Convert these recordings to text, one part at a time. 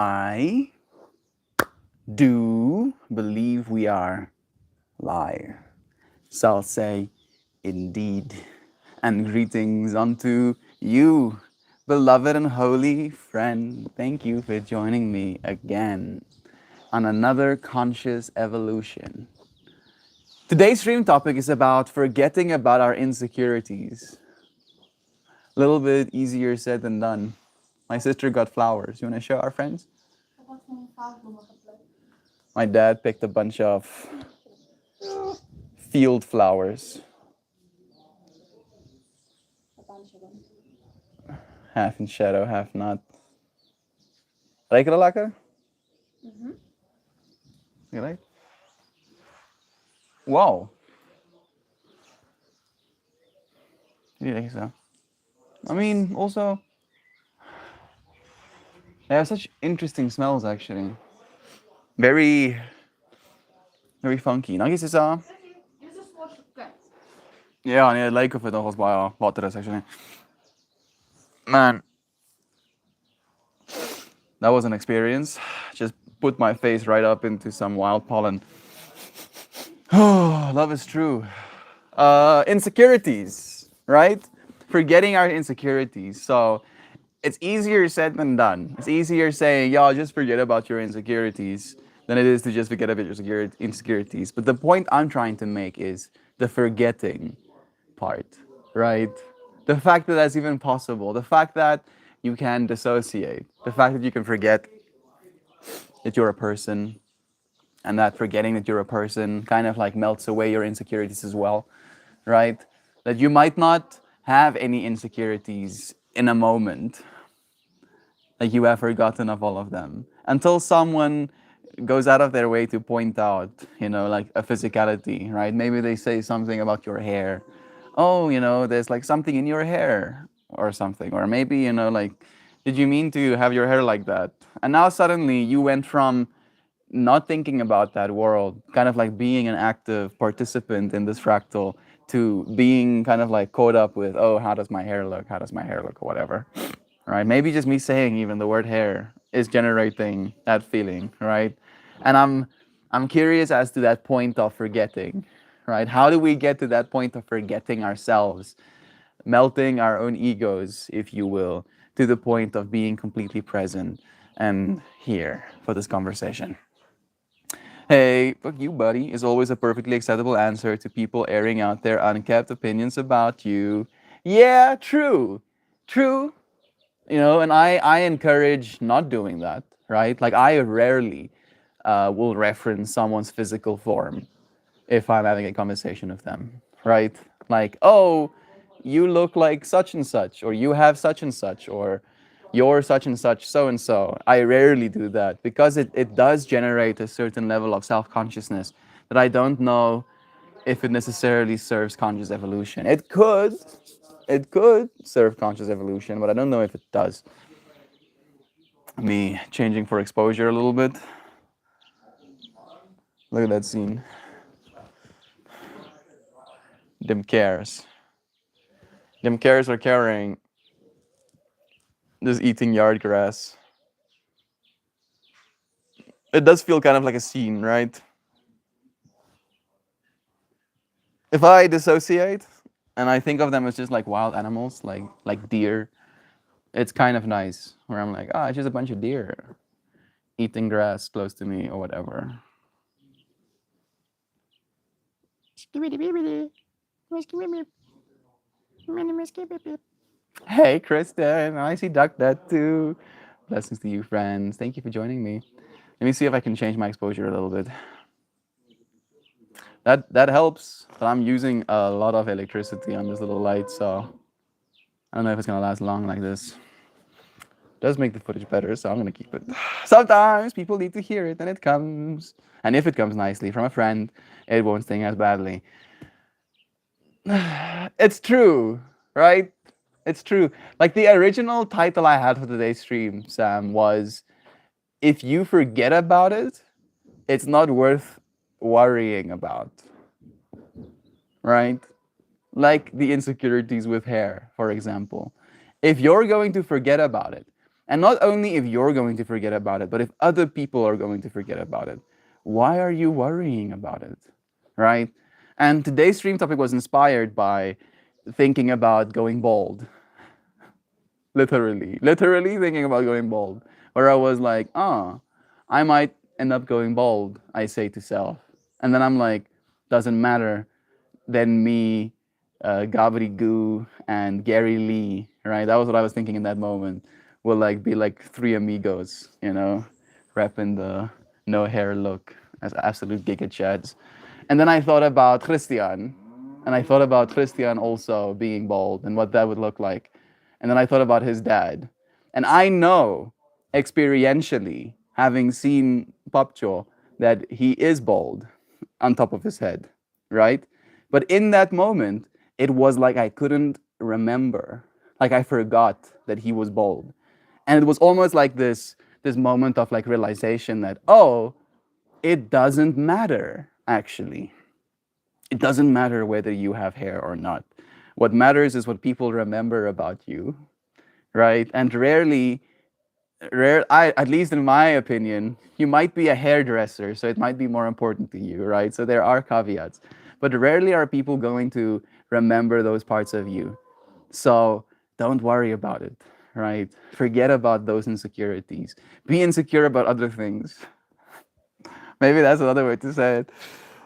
I do believe we are live. So I'll say, indeed. And greetings unto you, beloved and holy friend. Thank you for joining me again on another conscious evolution. Today's stream topic is about forgetting about our insecurities. A little bit easier said than done. My sister got flowers. You want to show our friends? My dad picked a bunch of field flowers. Half in shadow, half not. Lijken het lekker? You like? Wow. You think so? I mean, also, they have such interesting smells actually. Very, very funky. Nagis is yeah, nee, het lijkt of het nog wat water is actually. Man, that was an experience. Just put my face right up into some wild pollen. Oh, love is true. Insecurities, right? Forgetting our insecurities. So it's easier said than done. It's easier saying, y'all just forget about your insecurities than it is to just forget about your insecurities. But the point I'm trying to make is the forgetting part, right? The fact that that's even possible, the fact that you can dissociate, the fact that you can forget that you're a person, and that forgetting that you're a person kind of like melts away your insecurities as well, right? That you might not have any insecurities in a moment, like you have forgotten of all of them until someone goes out of their way to point out, like a physicality, right? Maybe they say something about your hair. Oh, there's like something in your hair or something. Or maybe, like, did you mean to have your hair like that? And now suddenly you went from not thinking about that world, kind of like being an active participant in this fractal, to being kind of like caught up with, oh, how does my hair look? How does my hair look? Or whatever, right? Maybe just me saying even the word hair is generating that feeling, right? And I'm curious as to that point of forgetting, right? How do we get to that point of forgetting ourselves, melting our own egos, if you will, to the point of being completely present and here for this conversation? Hey, fuck you, buddy, is always a perfectly acceptable answer to people airing out their unkept opinions about you. Yeah, true. True. And I encourage not doing that, right? Like, I rarely will reference someone's physical form if I'm having a conversation with them, right? Like, oh, you look like such and such, or you have such and such, or you're such and such, so and so. I rarely do that because it does generate a certain level of self consciousness that I don't know if it necessarily serves conscious evolution. It could serve conscious evolution, but I don't know if it does. Me changing for exposure a little bit. Look at that scene. Them cares. Them cares are carrying this eating yard grass. It does feel kind of like a scene, right? If I dissociate and I think of them as just like wild animals, like deer, it's kind of nice. Where I'm like, it's just a bunch of deer eating grass close to me or whatever. Hey, Kristen, I see Duck that too. Blessings to you, friends. Thank you for joining me. Let me see if I can change my exposure a little bit. That helps, but I'm using a lot of electricity on this little light, so I don't know if it's gonna last long like this. It does make the footage better, so I'm gonna keep it. Sometimes people need to hear it, and it comes. And if it comes nicely from a friend, it won't sting as badly. It's true, right? It's true. Like, the original title I had for today's stream, Sam, was if you forget about it, it's not worth worrying about. Right? Like the insecurities with hair, for example. If you're going to forget about it And not only if you're going to forget about it, but if other people are going to forget about it, why are you worrying about it? Right? And today's stream topic was inspired by thinking about going bald. Literally thinking about going bald. Where I was like, I might end up going bald, I say to self. And then I'm like, doesn't matter. Then me, Goo, and Gary Lee, right? That was what I was thinking in that moment. Will like be like three amigos, repping the no hair look as absolute giga chads. And then I thought about Christian, and I thought about Christian also being bald and what that would look like. And then I thought about his dad. And I know experientially, having seen Popcho, that he is bald on top of his head, right? But in that moment, it was like I couldn't remember, like I forgot that he was bald. And it was almost like this moment of like realization that, oh, it doesn't matter actually. It doesn't matter whether you have hair or not. What matters is what people remember about you, right? And at least in my opinion, you might be a hairdresser, so it might be more important to you, right? So there are caveats. But rarely are people going to remember those parts of you. So don't worry about it, right? Forget about those insecurities. Be insecure about other things. Maybe that's another way to say it.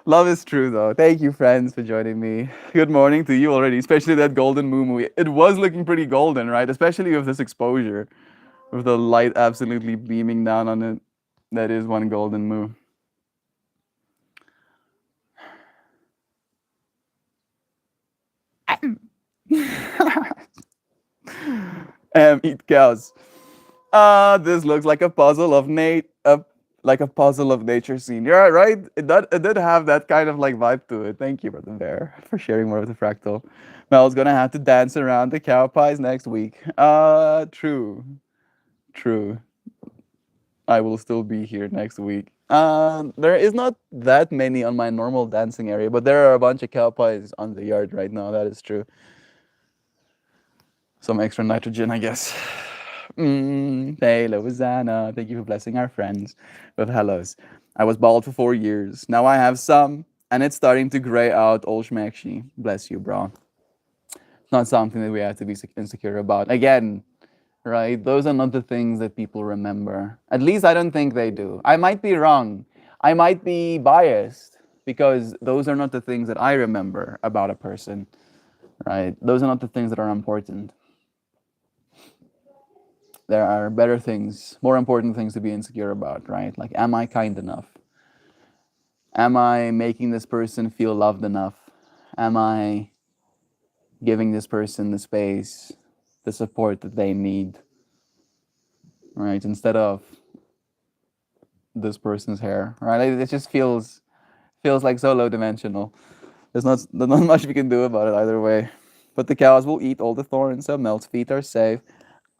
Love is true, though. Thank you, friends, for joining me. Good morning to you already, especially that Golden Moon movie. It was looking pretty golden, right? Especially with this exposure, with the light absolutely beaming down on it. That is one golden moon. Eat cows. This looks like a puzzle of like a puzzle of nature scene. You're right. It did have that kind of like vibe to it. Thank you, Brother Bear, for sharing more of the fractal. Mel's gonna have to dance around the cow pies next week. True, true. I will still be here next week. There is not that many on my normal dancing area, but there are a bunch of cow pies on the yard right now. That is true. Some extra nitrogen, I guess. Hey, Louisiana. Thank you for blessing our friends with hellos. I was bald for 4 years. Now I have some, and it's starting to gray out. Old schmackshi. Bless you, bro. It's not something that we have to be insecure about. Again, right? Those are not the things that people remember. At least I don't think they do. I might be wrong. I might be biased because those are not the things that I remember about a person, right? Those are not the things that are important. There are better things, more important things to be insecure about, right? Like, am I kind enough? Am I making this person feel loved enough? Am I giving this person the space, the support that they need, right? Instead of this person's hair, right? It just feels like so low dimensional. There's not much we can do about it either way. But the cows will eat all the thorns, so Melt's feet are safe.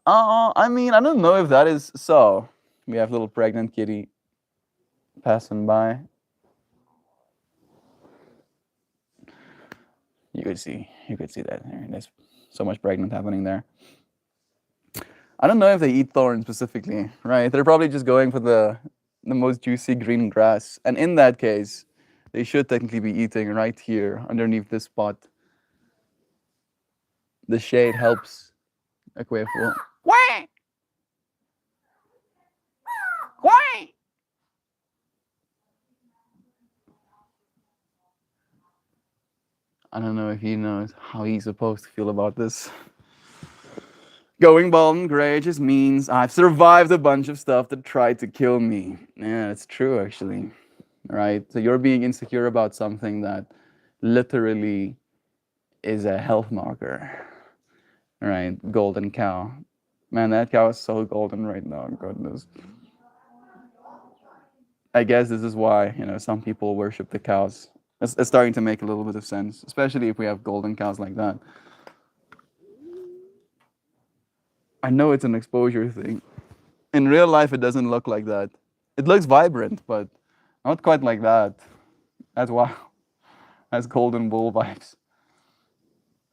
I mean, I don't know if that is so. We have little pregnant kitty passing by. You could see that there. There's so much pregnant happening there. I don't know if they eat thorns specifically, right? They're probably just going for the most juicy green grass. And in that case, they should technically be eating right here underneath this spot. The shade helps. Why? I don't know if he knows how he's supposed to feel about this. Going bald and gray just means I've survived a bunch of stuff that tried to kill me. Yeah, it's true actually. Right? So you're being insecure about something that literally is a health marker. Right? Golden cow. Man, that cow is so golden right now, goodness. I guess this is why, some people worship the cows. It's starting to make a little bit of sense, especially if we have golden cows like that. I know it's an exposure thing. In real life, it doesn't look like that. It looks vibrant, but not quite like that. That's wow. That's golden bull vibes.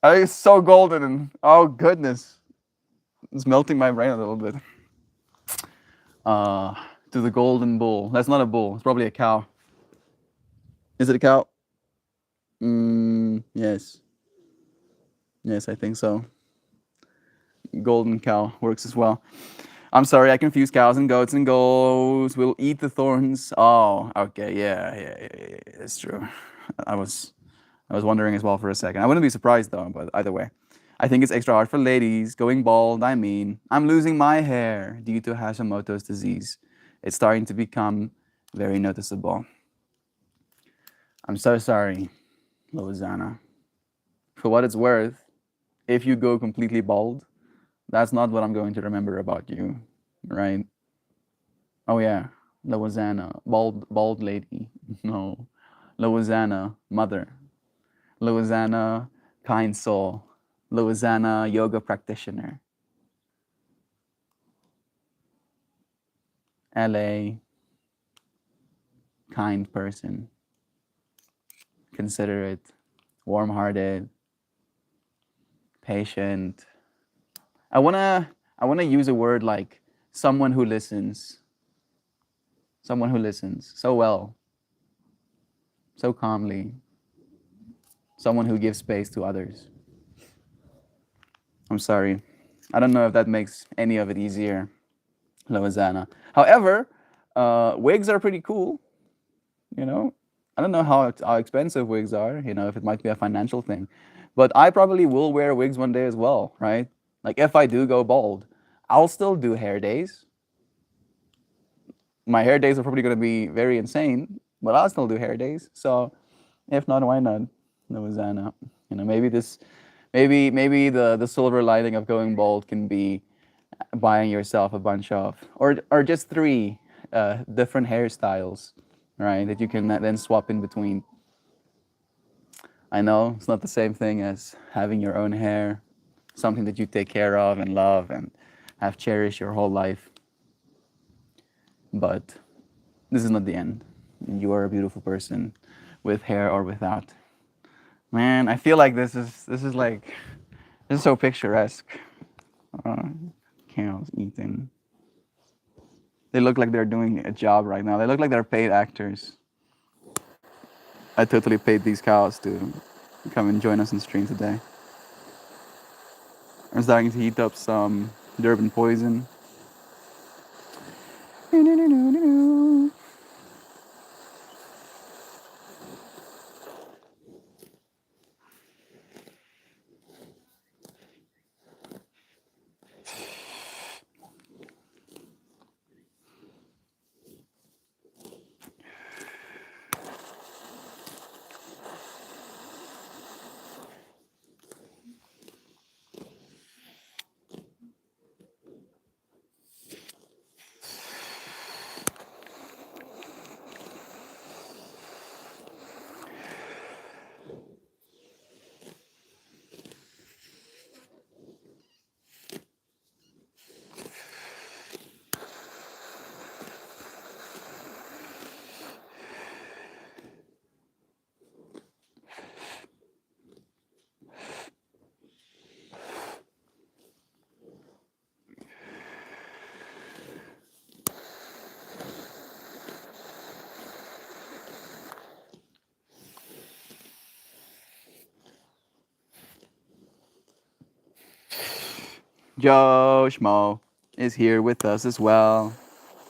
It's so golden and oh goodness. It's melting my brain a little bit. Uh, to the golden bull. That's not a bull. It's probably a cow. Is it a cow? Yes. Yes, I think so. Golden cow works as well. I'm sorry, I confused cows and goats, and goats will eat the thorns. Oh, okay, yeah. That's true. I was, I was wondering as well for a second. I wouldn't be surprised though, but either way, I think it's extra hard for ladies going bald. I mean, I'm losing my hair due to Hashimoto's disease. It's starting to become very noticeable. I'm so sorry, Louisiana. For what it's worth, if you go completely bald, that's not what I'm going to remember about you, right? Oh yeah, Louisiana, bald lady. No, Louisiana, mother. Louisiana, kind soul. Louisiana, yoga practitioner. LA, kind person, considerate, warm-hearted, patient. I wanna I wanna use a word like someone who listens. Someone who listens so well, so calmly. Someone who gives space to others. I'm sorry. I don't know if that makes any of it easier, Louisiana. However, wigs are pretty cool, you know. I don't know how expensive wigs are, if it might be a financial thing. But I probably will wear wigs one day as well, right? Like if I do go bald, I'll still do hair days. My hair days are probably going to be very insane, but I'll still do hair days. So if not, why not? Louisiana. Maybe the silver lining of going bald can be buying yourself a bunch of, or just three different hairstyles, right? That you can then swap in between. I know it's not the same thing as having your own hair, something that you take care of and love and have cherished your whole life. But this is not the end. You are a beautiful person, with hair or without. Man, I feel like this is so picturesque. Uh, Cows eating. They look like they're doing a job right now. They look like they're paid actors. I totally paid these cows to come and join us on stream today. I'm starting to heat up some Durban poison. Joe Schmo is here with us as well.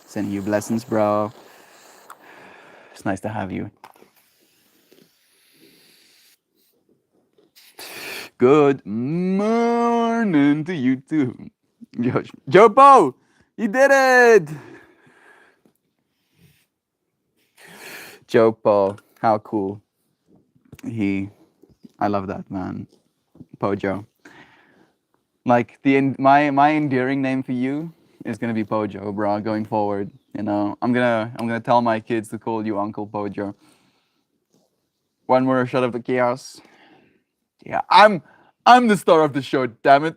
Sending you blessings, bro. It's nice to have you. Good morning to you too. Joe Bo, you did it! Joe Bo, how cool. I love that man. Pojo. Like my endearing name for you is gonna be Pojo, bro. Going forward, I'm gonna tell my kids to call you Uncle Pojo. One more shot of the chaos. Yeah, I'm the star of the show. Damn it!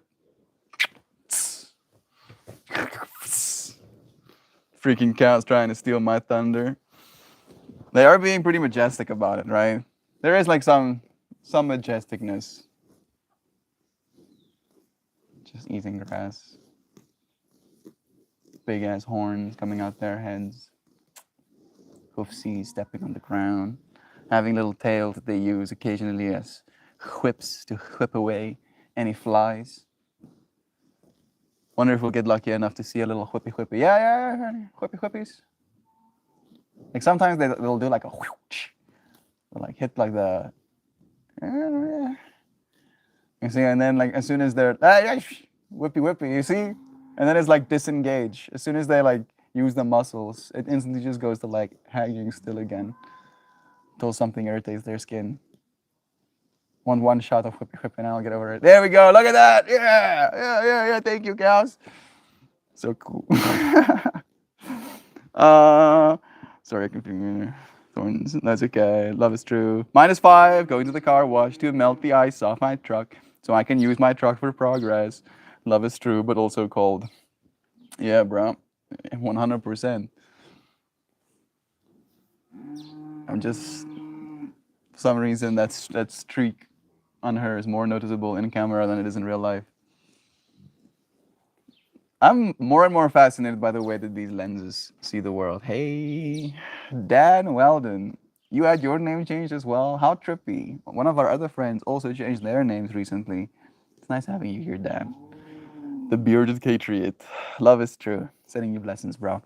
Freaking cows trying to steal my thunder. They are being pretty majestic about it, right? There is like some majesticness. Just eating grass. big ass horns coming out their heads, hoofsies stepping on the ground, having little tails that they use occasionally as whips to whip away any flies. Wonder if we'll get lucky enough to see a little whippy whippy. Yeah, yeah, yeah, whippy whippies. Like sometimes they'll do like a whoosh. They'll like hit like the. You see, and then like as soon as they're whippy whippy, you see, and then it's like disengage. As soon as they like use the muscles, it instantly just goes to like hanging still again until something irritates their skin. One shot of whippy whippy and I'll get over it. There we go. Look at that. Yeah, yeah, yeah, yeah. Thank you, cows. So cool. Sorry, I confused thorns. That's okay. Love is true. -5. Going to the car wash to melt the ice off my truck so I can use my truck for progress. Love is true, but also cold. Yeah, bro. 100%. I'm just, for some reason, that streak on her is more noticeable in camera than it is in real life. I'm more and more fascinated by the way that these lenses see the world. Hey, Dan Weldon, you had your name changed as well? How trippy. One of our other friends also changed their names recently. It's nice having you here, Dan. The bearded patriot. Love is true. Sending you blessings, bro.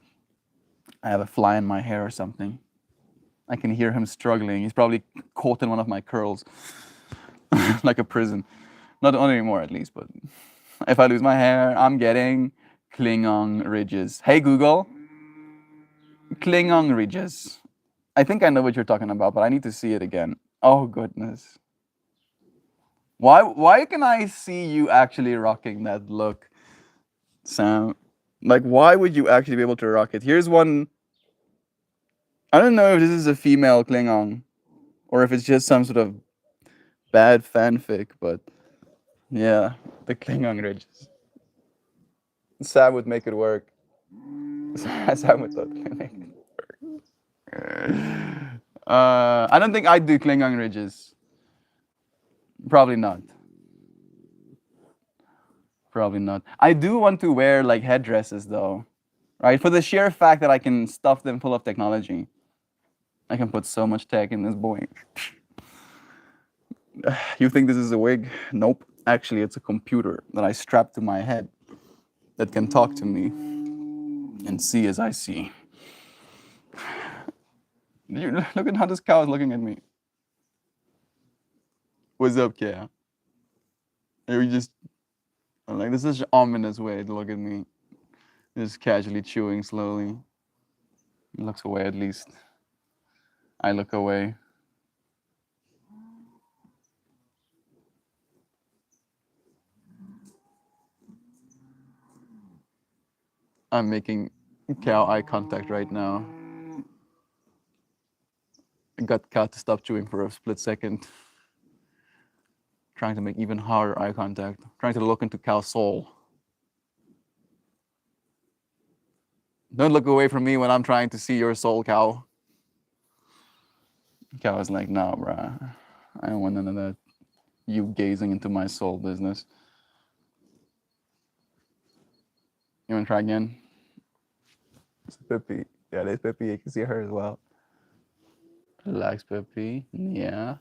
I have a fly in my hair or something. I can hear him struggling. He's probably caught in one of my curls. Like a prison. Not anymore, at least, but if I lose my hair, I'm getting Klingon ridges. Hey, Google. Klingon ridges. I think I know what you're talking about, but I need to see it again. Oh, goodness. Why can I see you actually rocking that look, Sam? Like, why would you actually be able to rock it? Here's one. I don't know if this is a female Klingon or if it's just some sort of bad fanfic, but yeah, the Klingon ridges. Sam would make it work. Sam would totally make it work. I don't think I'd do Klingon ridges. Probably not. Probably not. I do want to wear like headdresses though, right? For the sheer fact that I can stuff them full of technology. I can put so much tech in this boy. You think this is a wig? Nope. Actually, it's a computer that I strap to my head that can talk to me and see as I see. Look at how this cow is looking at me. What's up, Kaya? Are you just like this is an ominous way to look at me? Just casually chewing slowly. He looks away at least. I look away. I'm making cow eye contact right now. I got cow to stop chewing for a split second. Trying to make even harder eye contact. Trying to look into cow's soul. Don't look away from me when I'm trying to see your soul, cow. Cow is like, nah, bruh. I don't want none of that. You gazing into my soul business. You wanna try again? It's Pippi. Yeah, there's Pippi. You can see her as well. Relax, Pippi. Yeah.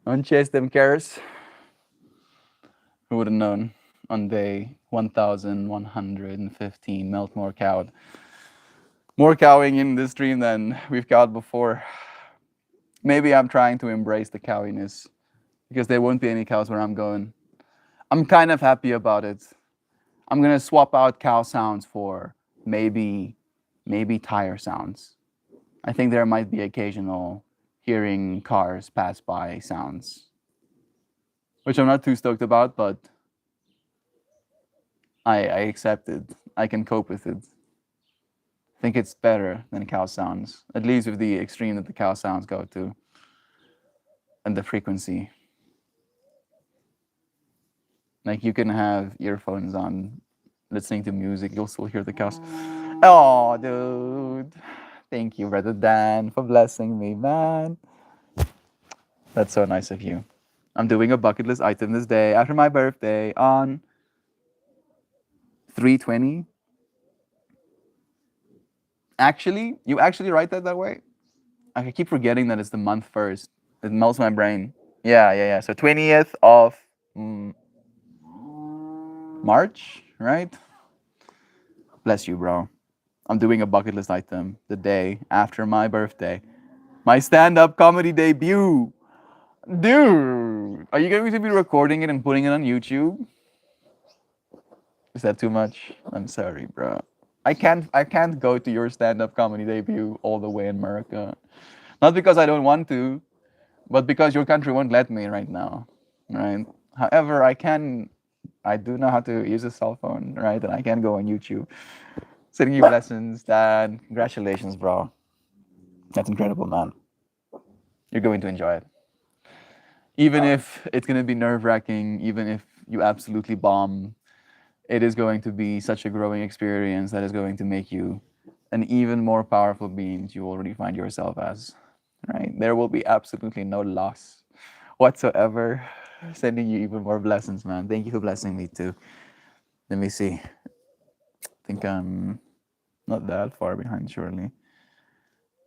Don't chase them carrots. Who would have known on day 1115 melt more cowed. More cowing in this stream than we've cowed before. Maybe I'm trying to embrace the cowiness because there won't be any cows where I'm going. I'm kind of happy about it. I'm gonna swap out cow sounds for maybe tire sounds. I think there might be occasional hearing cars pass by sounds, which I'm not too stoked about, but I accept it. I can cope with it. I think it's better than cow sounds, at least with the extreme that the cow sounds go to and the frequency. Like you can have earphones on, listening to music, you'll still hear the cows. Oh, dude. Thank you, Brother Dan, for blessing me, man. That's so nice of you. I'm doing a bucket list item this day after my birthday on 320. Actually, you actually write that way? I keep forgetting that it's the month first. It melts my brain. Yeah, yeah, yeah. So 20th of mm, March, right? Bless you, bro. I'm doing a bucket list item the day after my birthday. My stand up comedy debut. Dude, are you going to be recording it and putting it on YouTube? Is that too much? I'm sorry, bro. I can't go to your stand up comedy debut all the way in America. Not because I don't want to, but because your country won't let me right now. Right? However, I do know how to use a cell phone, right? And I can go on YouTube. Sending you lessons, Dad. Congratulations, bro. That's incredible, man. You're going to enjoy it. Even if it's going to be nerve wracking, even if you absolutely bomb, it is going to be such a growing experience that is going to make you an even more powerful being you already find yourself as. Right? There will be absolutely no loss whatsoever. Sending you even more blessings, man. Thank you for blessing me too. Let me see. I think I'm not that far behind, surely.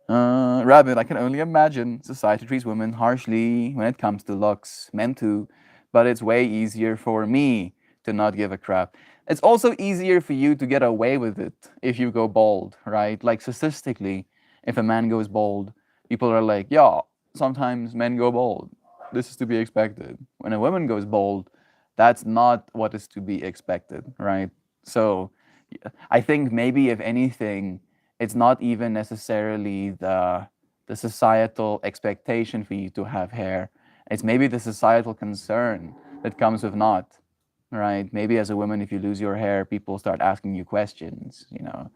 Rabbit, I can only imagine society treats women harshly when it comes to looks, men too, but it's way easier for me to not give a crap. It's also easier for you to get away with it if you go bald, right? Like statistically, if a man goes bald, people are like, yeah, sometimes men go bald. This is to be expected. When a woman goes bald, that's not what is to be expected, right? So I think maybe if anything, it's not even necessarily the societal expectation for you to have hair. It's maybe the societal concern that comes with not, right? Maybe as a woman, if you lose your hair, people start asking you questions, you know.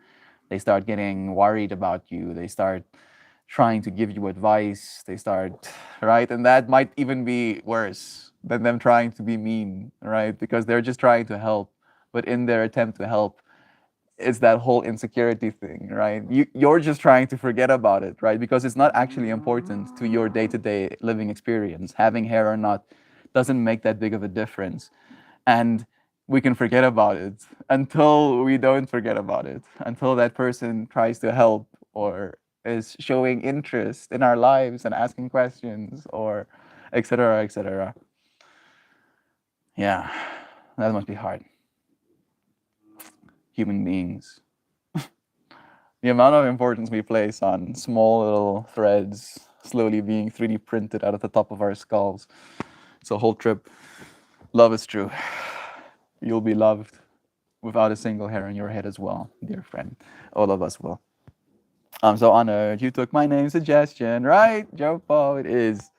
They start getting worried about you. They start trying to give you advice. They start, right? And that might even be worse than them trying to be mean, right? Because they're just trying to help. But in their attempt to help, it's that whole insecurity thing, right? You're just trying to forget about it, right? Because it's not actually important to your day-to-day living experience. Having hair or not doesn't make that big of a difference. And we can forget about it until we don't forget about it, until that person tries to help or is showing interest in our lives and asking questions or etc., etc. Yeah, that must be hard. Human beings. The amount of importance we place on small little threads slowly being 3D printed out of the top of our skulls. It's a whole trip. Love is true. You'll be loved without a single hair on your head as well, dear friend. All of us will. I'm so honored you took my name suggestion, right? Joe Paul, it is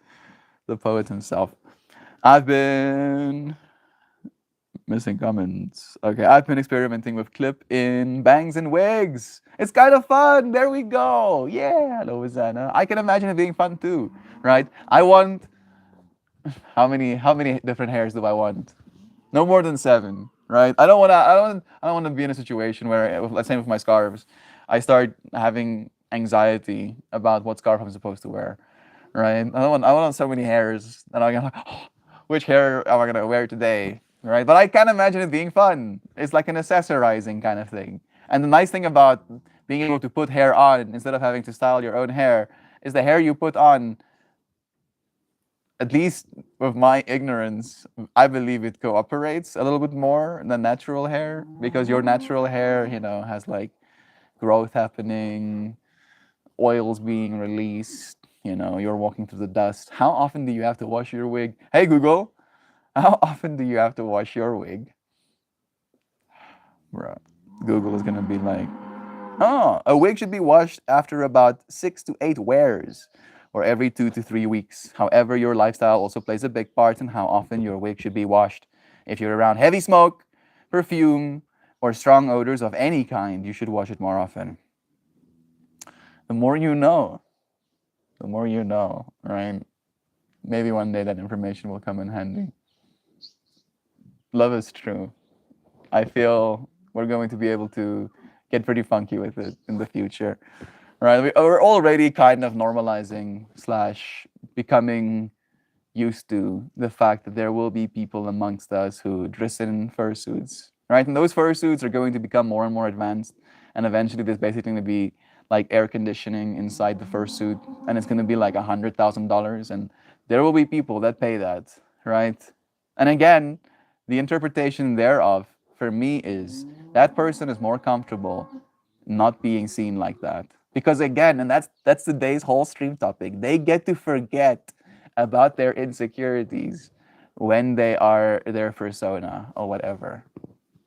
the poet himself. I've been missing comments. Okay, I've been experimenting with clip-in bangs and wigs. It's kind of fun. There we go. Yeah, hello, Zana. I can imagine it being fun too, right? I want how many different hairs do I want? No more than 7, right? I don't wanna be in a situation where, let's say with my scarves, I start having anxiety about what scarf I'm supposed to wear, right? I don't want so many hairs that I'm gonna which hair am I gonna wear today, right? But I can imagine it being fun. It's like an accessorizing kind of thing. And the nice thing about being able to put hair on instead of having to style your own hair is the hair you put on, at least with my ignorance, I believe it cooperates a little bit more than natural hair because your natural hair, has like growth happening, oils being released, you're walking through the dust. How often do you have to wash your wig? Hey Google, how often do you have to wash your wig? Bro, Google is gonna be like, oh, a wig should be washed after about 6 to 8 wears or every 2 to 3 weeks. However, your lifestyle also plays a big part in how often your wig should be washed. If you're around heavy smoke, perfume, or strong odors of any kind, you should wash it more often. The more you know, the more you know, right? Maybe one day that information will come in handy. Love is true. I feel we're going to be able to get pretty funky with it in the future. Right? We're already kind of normalizing slash becoming used to the fact that there will be people amongst us who dress in fursuits, right? And those fursuits are going to become more and more advanced, and eventually there's basically going to be like air conditioning inside the fursuit, and it's going to be like $100,000, and there will be people that pay that, right? And again, the interpretation thereof for me is that person is more comfortable not being seen like that. Because again, and that's today's whole stream topic, they get to forget about their insecurities when they are their persona or whatever,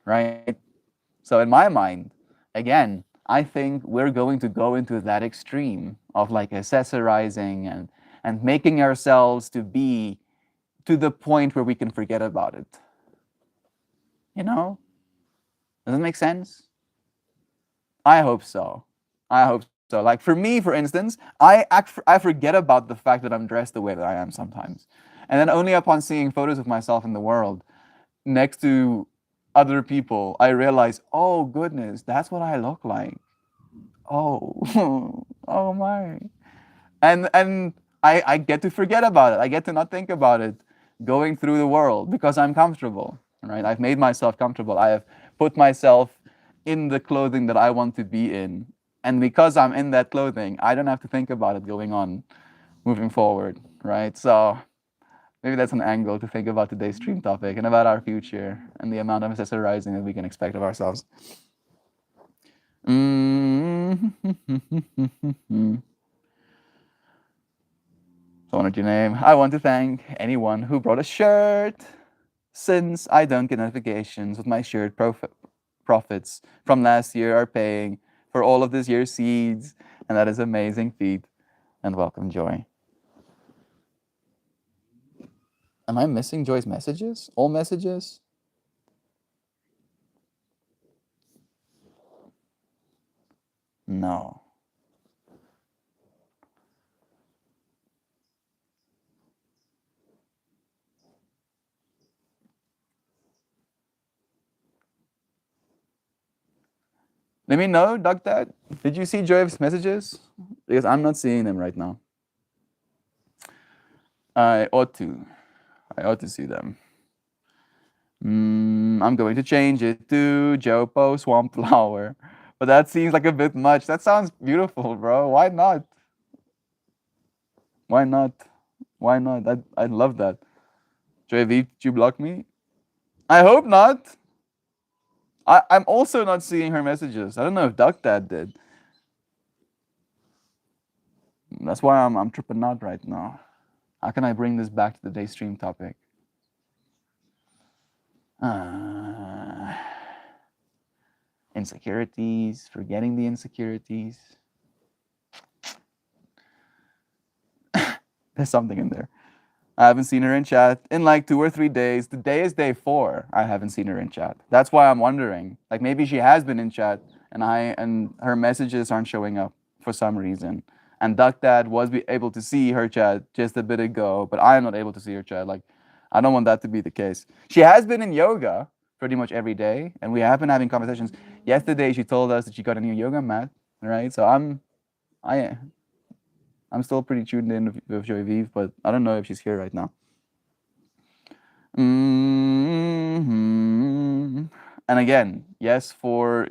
right? So in my mind, again, I think we're going to go into that extreme of like accessorizing and making ourselves to be to the point where we can forget about it. You know? Does that make sense? I hope so. I hope so. Like for me, for instance, I forget about the fact that I'm dressed the way that I am sometimes, and then only upon seeing photos of myself in the world next to other people, I realize, oh goodness, that's what I look like. Oh, oh my, and I get to forget about it. I get to not think about it going through the world because I'm comfortable, right? I've made myself comfortable. I have put myself in the clothing that I want to be in. And because I'm in that clothing, I don't have to think about it going on moving forward, right? So maybe that's an angle to think about today's stream topic and about our future and the amount of accessorizing that we can expect of ourselves. So I wanted your name. I want to thank anyone who brought a shirt, since I don't get notifications with my shirt profits from last year are paying for all of this year's seeds, and that is amazing feat. And welcome, Joy. Am I missing Joy's messages? All messages? No. Let me know, Doc Dad. Did you see Joy's messages? Because I'm not seeing them right now. I ought to. I ought to see them. I'm going to change it to Jopo Swamp Flower. But that seems like a bit much. That sounds beautiful, bro. Why not? Why not? Why not? I love that. Joy V, did you block me? I hope not. I'm also not seeing her messages. I don't know if Duck Dad did. That's why I'm tripping out right now. How can I bring this back to the day stream topic? Uh, insecurities, forgetting the insecurities. There's something in there. I haven't seen her in chat in like 2 or 3 days. Today is day 4. I haven't seen her in chat. That's why I'm wondering. Like maybe she has been in chat and her messages aren't showing up for some reason. And Duck Dad was able to see her chat just a bit ago, but I'm not able to see her chat. Like I don't want that to be the case. She has been in yoga pretty much every day, and we have been having conversations. Yesterday she told us that she got a new yoga mat, right? So I I'm still pretty tuned in with Joy Vive, but I don't know if she's here right now. And again, yes for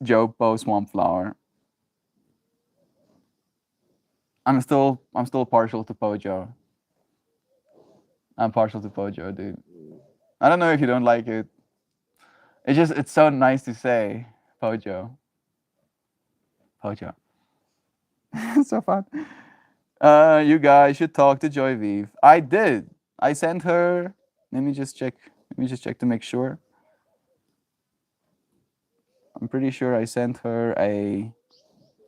Joe Bo Swampflower. I'm still partial to Pojo. I'm partial to Pojo, dude. I don't know if you don't like it. It's so nice to say Pojo. Pojo. It's so fun. You guys should talk to Joy Vive. I did. I sent her. Let me just check. Let me just check to make sure. I'm pretty sure I sent her a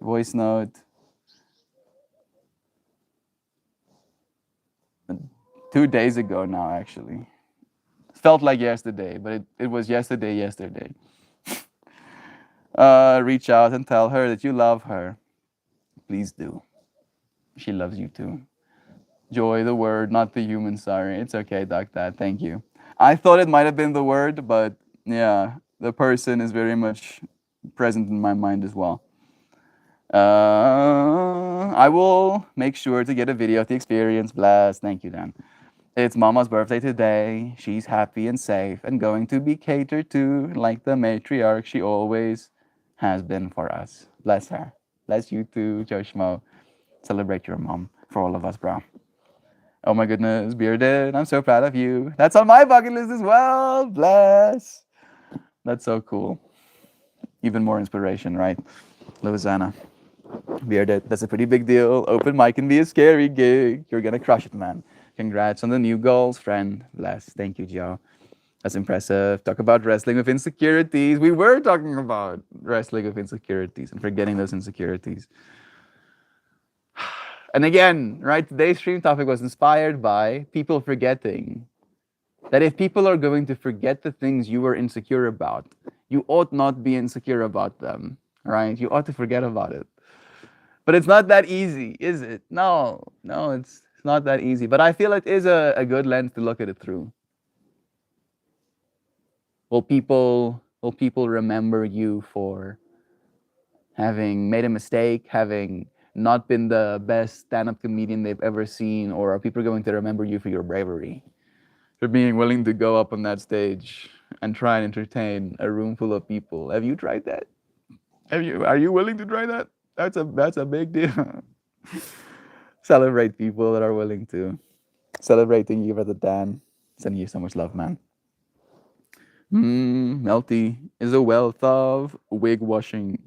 voice note 2 days ago now, actually. It felt like yesterday, but it was yesterday. Reach out and tell her that you love her. Please do. She loves you too. Joy, the word, not the human. Sorry. It's okay, Doc Dad. Thank you. I thought it might have been the word, but yeah, the person is very much present in my mind as well. I will make sure to get a video of the experience. Blast. Thank you, Dan. It's Mama's birthday today. She's happy and safe and going to be catered to like the matriarch she always has been for us. Bless her. Bless you too, Joshmo. Celebrate your mom for all of us, bro. Oh my goodness, Bearded, I'm so proud of you. That's on my bucket list as well. Bless. That's so cool. Even more inspiration, right? Louisiana. Bearded, that's a pretty big deal. Open mic can be a scary gig. You're gonna crush it, man. Congrats on the new goals, friend. Bless. Thank you, Joe. That's impressive. Talk about wrestling with insecurities. We were talking about wrestling with insecurities and forgetting those insecurities. And again, right, today's stream topic was inspired by people forgetting that if people are going to forget the things you were insecure about, you ought not be insecure about them, right? You ought to forget about it. But it's not that easy, is it? No, no, it's not that easy. But I feel it is a good lens to look at it through. Will people remember you for having made a mistake, having not been the best stand-up comedian they've ever seen, or are people going to remember you for your bravery? For being willing to go up on that stage and try and entertain a room full of people. Have you tried that? Are you willing to try that? That's a big deal. Celebrate people that are willing to. Celebrating you, Brother Dan. Sending you so much love, man. Melty is a wealth of wig washing.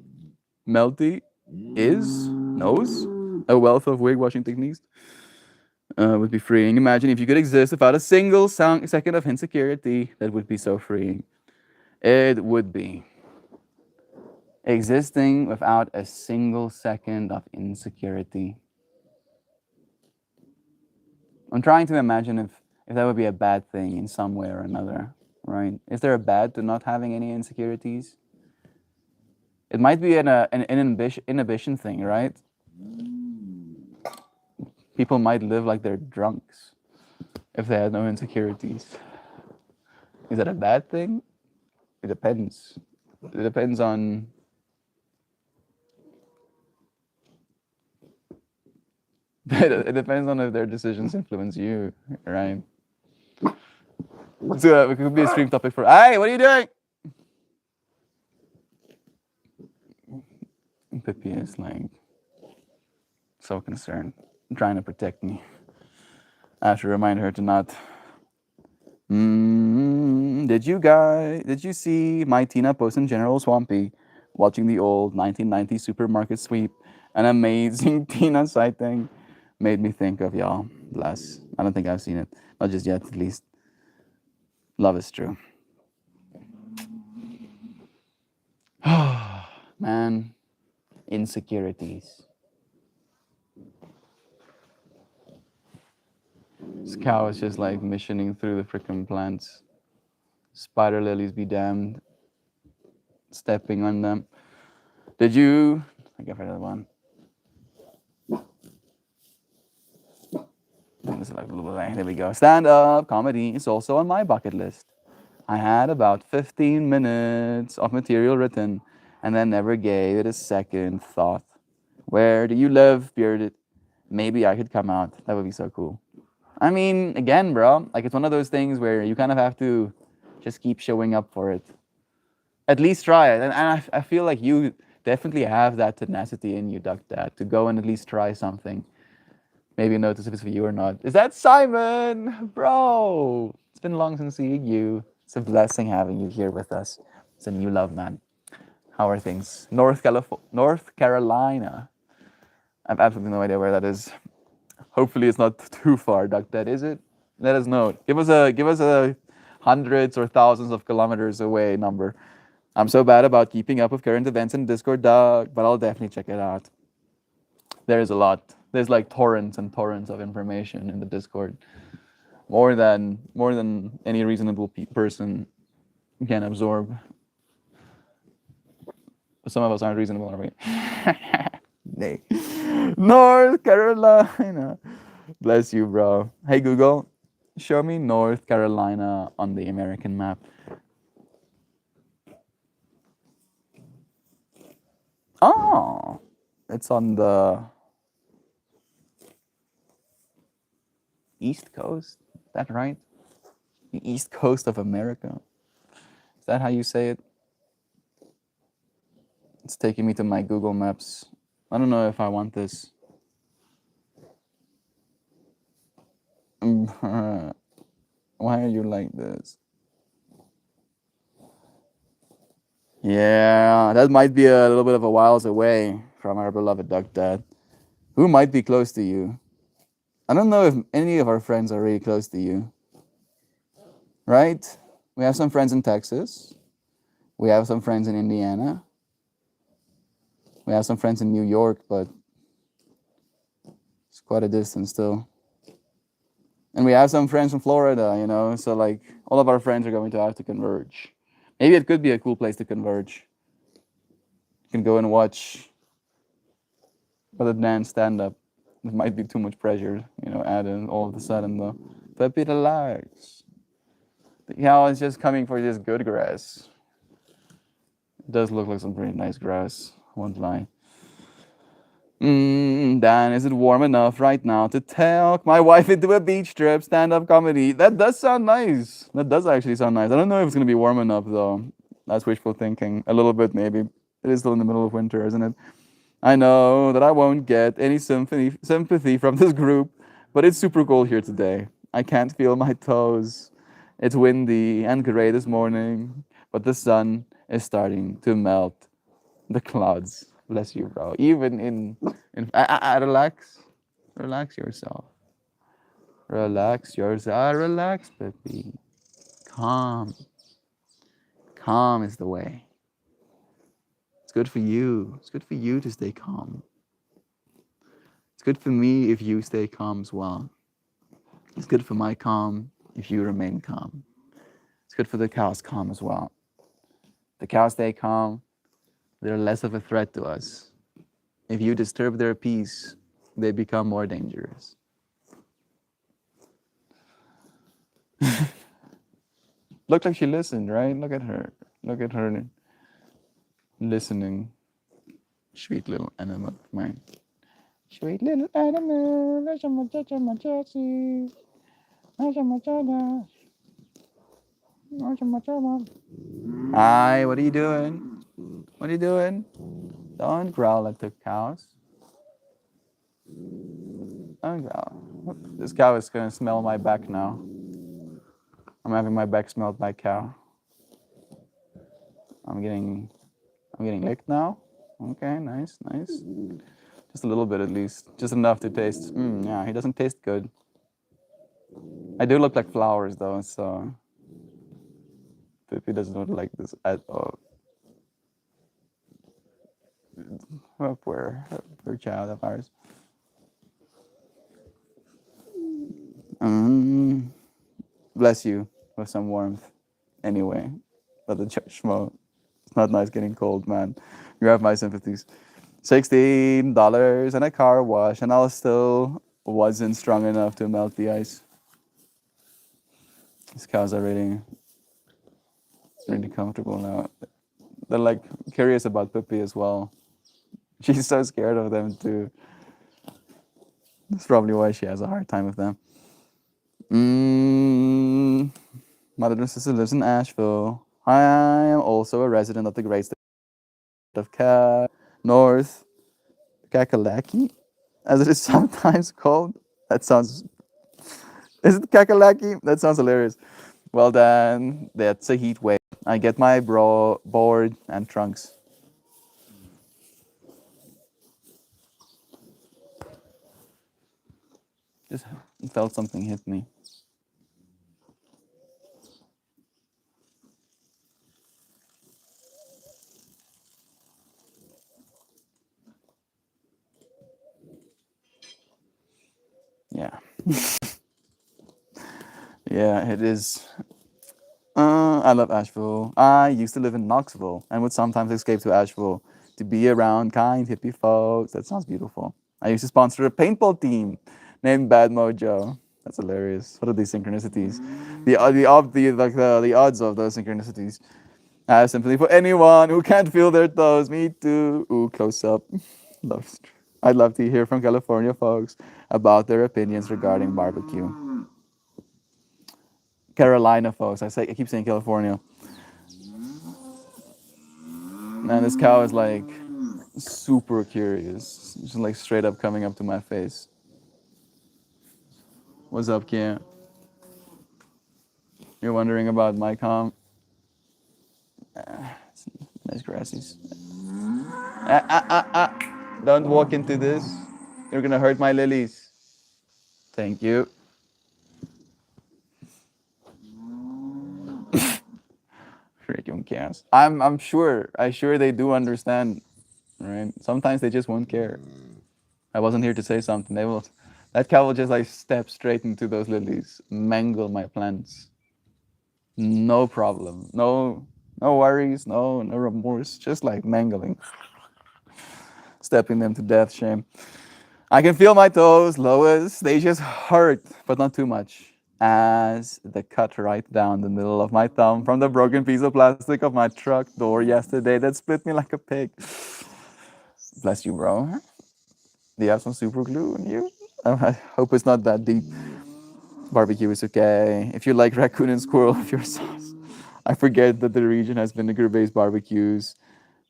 Melty knows a wealth of wig washing techniques. Would be freeing. Imagine if you could exist without a single second of insecurity. That would be so freeing. It would be. Existing without a single second of insecurity. I'm trying to imagine if that would be a bad thing in some way or another, right? Is there a bad to not having any insecurities? It might be an inhibition thing, right? People might live like they're drunks if they had no insecurities. Is that a bad thing? It depends. It depends on. It depends on if their decisions influence you, right? So it could be a stream topic for. Hey, what are you doing? Pippi is like so concerned, trying to protect me. I have to remind her to not. Did you see my Tina post in General Swampy watching the old 1990 supermarket sweep? An amazing Tina sighting made me think of y'all. Bless. I don't think I've seen it. Not just yet, at least. Love is true. Man, insecurities. This cow is just like missioning through the freaking plants. Spider lilies be damned. Stepping on them. Did you? I got rid of one. There we go. Stand up comedy is also on my bucket list. I had about 15 minutes of material written and then never gave it a second thought. Where do you live, Bearded? Maybe I could come out. That would be so cool. I mean, again, bro, like it's one of those things where you kind of have to just keep showing up for it. At least try it. And I feel like you definitely have that tenacity in you, Duck Dad, to go and at least try something. Maybe notice if it's for you or not. Is that Simon? Bro, it's been long since seeing you. It's a blessing having you here with us. It's a new love, man. How are things? North Carolina. I have absolutely no idea where that is. Hopefully it's not too far, Duck Dad, is it? Let us know. Give us a hundreds or thousands of kilometers away number. I'm so bad about keeping up with current events in Discord, Doug, but I'll definitely check it out. There's a lot. There's like torrents and torrents of information in the Discord. More than any reasonable person can absorb. But some of us aren't reasonable, are we? Nay. North Carolina. Bless you, bro. Hey Google, show me North Carolina on the American map. Oh, it's on the East Coast. that right? The East Coast of America. Is that how you say it? It's taking me to my Google Maps. I don't know if I want this. Why are you like this? Yeah, that might be a little bit of a whiles away from our beloved Duck Dad. Who might be close to you? I don't know if any of our friends are really close to you, right? We have some friends in Texas. We have some friends in Indiana. We have some friends in New York, but it's quite a distance still. And we have some friends from Florida, you know, so like all of our friends are going to have to converge. Maybe it could be a cool place to converge. You can go and watch other than stand up. It might be too much pressure, you know, added all of a sudden though. But relax. The cow is just coming for this good grass. It does look like some pretty nice grass, won't lie. Dan, is it warm enough right now to talk my wife into a beach trip, stand-up comedy? That does sound nice. That does actually sound nice. I don't know if it's going to be warm enough, though. That's wishful thinking. A little bit, maybe. It is still in the middle of winter, isn't it? I know that I won't get any sympathy from this group, but it's super cold here today. I can't feel my toes. It's windy and gray this morning, but the sun is starting to melt the clouds. Bless you, bro. Even relax, relax yourself. Relax yourself. Relax, baby. Calm. Calm is the way. It's good for you. It's good for you to stay calm. It's good for me if you stay calm as well. It's good for my calm if you remain calm. It's good for the cows calm as well. The cows stay calm, they're less of a threat to us. If you disturb their peace, they become more dangerous. Looked like she listened, right? Look at her. Look at her listening. Sweet little animal of mine. Sweet little animal. Hi, what are you doing? What are you doing? Don't growl at the cows. Don't growl. This cow is gonna smell my back now. I'm having my back smelled by cow. I'm getting licked now. Okay, nice, nice. Just a little bit at least. Just enough to taste. Yeah, he doesn't taste good. I do look like flowers though, so Pippi doesn't look like this at all. Oh, poor child of ours. Bless you with some warmth. Anyway, but the schmo, it's not nice getting cold, man. You have my sympathies. $16 and a car wash, and I still wasn't strong enough to melt the ice. These cows are really comfortable now. They're like curious about Pippi as well. She's so scared of them too. That's probably why she has a hard time with them. My little sister lives in Asheville. I am also a resident of the great state of North Kakalaki, as it is sometimes called. That sounds. Is it Kakalaki? That sounds hilarious. Well, then, that's a heat wave. I get my board and trunks. Just felt something hit me. Yeah. Yeah, it is. I love Asheville. I used to live in Knoxville and would sometimes escape to Asheville to be around kind hippie folks. That sounds beautiful. I used to sponsor a paintball team named Bad Mojo. That's hilarious. What are these synchronicities? The odds of those synchronicities. I have sympathy for anyone who can't feel their toes. Me too. Ooh, close up. I'd love to hear from California folks about their opinions regarding barbecue. Carolina, folks. I keep saying California. Man, this cow is like super curious. Just like straight up coming up to my face. What's up, Kim? You're wondering about my calm? Nice grassies. Don't walk into this. You're gonna hurt my lilies. Thank you. Freaking cows. I'm sure. I sure they do understand. Right? Sometimes they just won't care. I wasn't here to say something. They will. That cow will just like step straight into those lilies, mangle my plants. No problem. No worries. No remorse. Just like mangling, stepping them to death. Shame. I can feel my toes, Lois. They just hurt, but not too much. As the cut right down the middle of my thumb from the broken piece of plastic of my truck door yesterday that split me like a pig. Bless you, bro. Do you have some super glue in you? I hope it's not that deep. Barbecue is okay. If you like raccoon and squirrel of your sauce. I forget that the region has vinegar-based barbecues,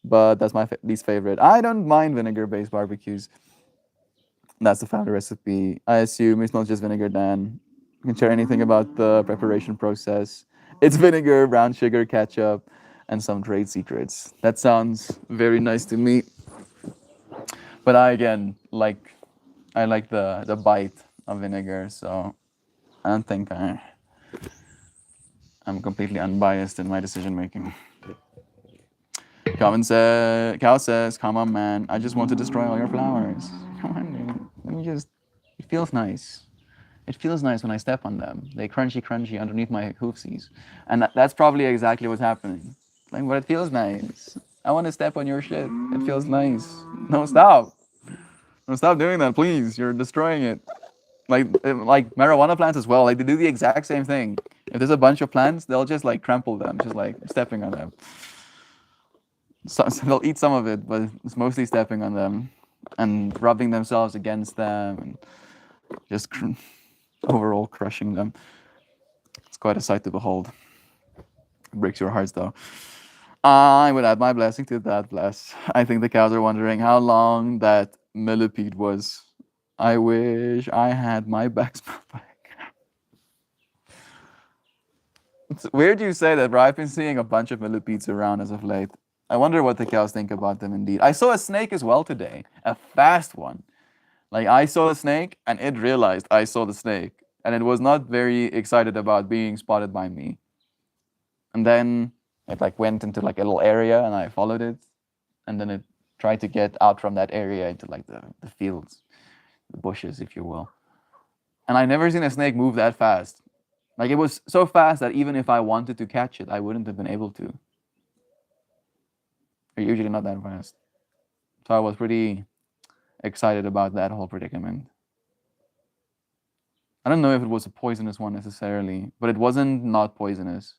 but that's my least favorite. I don't mind vinegar-based barbecues. That's the founder recipe. I assume it's not just vinegar, Dan. You can share anything about the preparation process. It's vinegar, brown sugar, ketchup, and some trade secrets. That sounds very nice to me. But I again like the bite of vinegar, so I don't think I'm completely unbiased in my decision making. Cow says, come on, man. I just want to destroy all your flowers. Come on, dude. Let me just. It feels nice. It feels nice when I step on them. They crunchy underneath my hoofsies. And that's probably exactly what's happening. Like, but it feels nice. I want to step on your shit. It feels nice. No, stop. No, stop doing that, please. You're destroying it. Like marijuana plants as well. Like they do the exact same thing. If there's a bunch of plants, they'll just like trample them, just like stepping on them. So they'll eat some of it, but it's mostly stepping on them and rubbing themselves against them and just overall crushing them. It's quite a sight to behold. It breaks your hearts, though. I would add my blessing to that bless. I think the cows are wondering how long that millipede was. I wish I had my back smelled back. It's weird you say that, bro. I've been seeing a bunch of millipedes around as of late. I wonder what the cows think about them indeed. I saw a snake as well today, a fast one. Like I saw the snake and it realized I saw the snake and it was not very excited about being spotted by me. And then it like went into like a little area and I followed it and then it tried to get out from that area into like the fields, the bushes, if you will. And I never seen a snake move that fast. Like it was so fast that even if I wanted to catch it, I wouldn't have been able to. They're usually not that fast. So I was pretty excited about that whole predicament. I don't know if it was a poisonous one necessarily, but it wasn't not poisonous.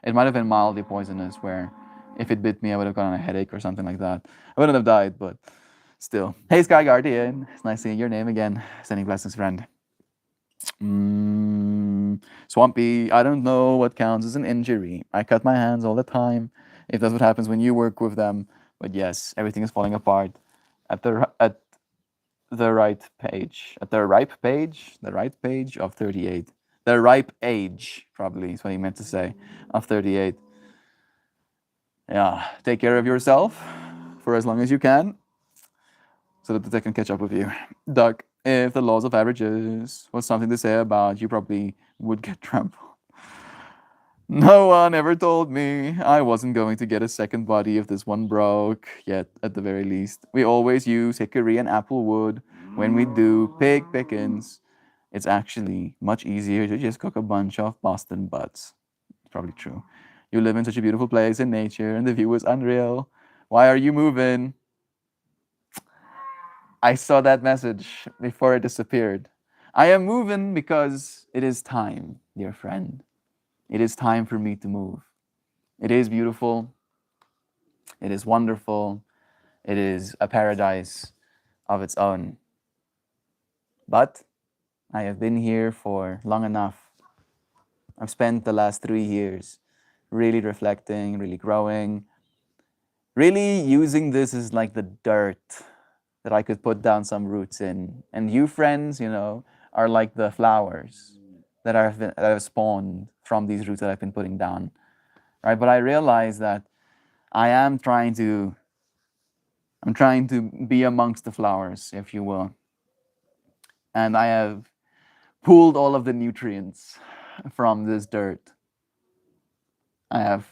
It might have been mildly poisonous, where if it bit me, I would have gotten a headache or something like that. I wouldn't have died, but still. Hey, Sky Guardian. It's nice seeing your name again. Sending blessings, friend. Swampy. I don't know what counts as an injury. I cut my hands all the time. If that's what happens when you work with them. But yes, everything is falling apart at the right page. At the ripe page? The right page of 38. The ripe age, probably, is what he meant to say, of 38. Yeah, take care of yourself for as long as you can so that they can catch up with you. Duck, if the laws of averages was something to say about, you probably would get trampled. No one ever told me I wasn't going to get a second body if this one broke, yet at the very least. We always use hickory and apple wood when we do pig pickings. It's actually much easier to just cook a bunch of Boston butts. It's probably true. You live in such a beautiful place in nature and the view is unreal. Why are you moving? I saw that message before it disappeared. I am moving because it is time, dear friend. It is time for me to move. It is beautiful. It is wonderful. It is a paradise of its own. But I have been here for long enough I've spent the last 3 years really reflecting, really growing, really using this as like the dirt that I could put down some roots in. And you friends, are like the flowers that have spawned from these roots that I've been putting down. Right? But I realize that I am trying to be amongst the flowers, if you will. And I have pulled all of the nutrients from this dirt. I have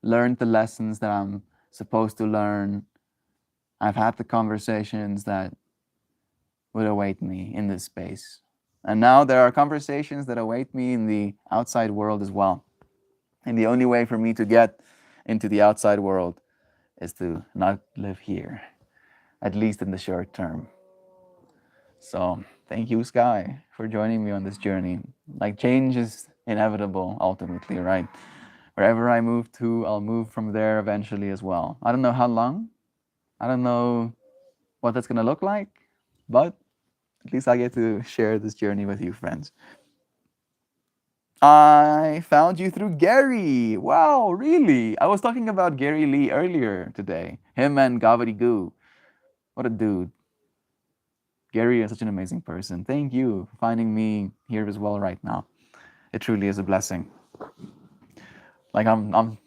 learned the lessons that I'm supposed to learn. I've had the conversations that would await me in this space. And now there are conversations that await me in the outside world as well. And the only way for me to get into the outside world is to not live here, at least in the short term. So thank you, Sky, for joining me on this journey. Like, change is inevitable ultimately, right? Wherever I move to, I'll move from there eventually as well. I don't know how long. I don't know what that's gonna look like, but at least I get to share this journey with you, friends. I found you through Gary. Wow, really? I was talking about Gary Lee earlier today. Him and Gavity Goo. What a dude. Gary is such an amazing person. Thank you for finding me here as well right now. It truly is a blessing. Like, I'm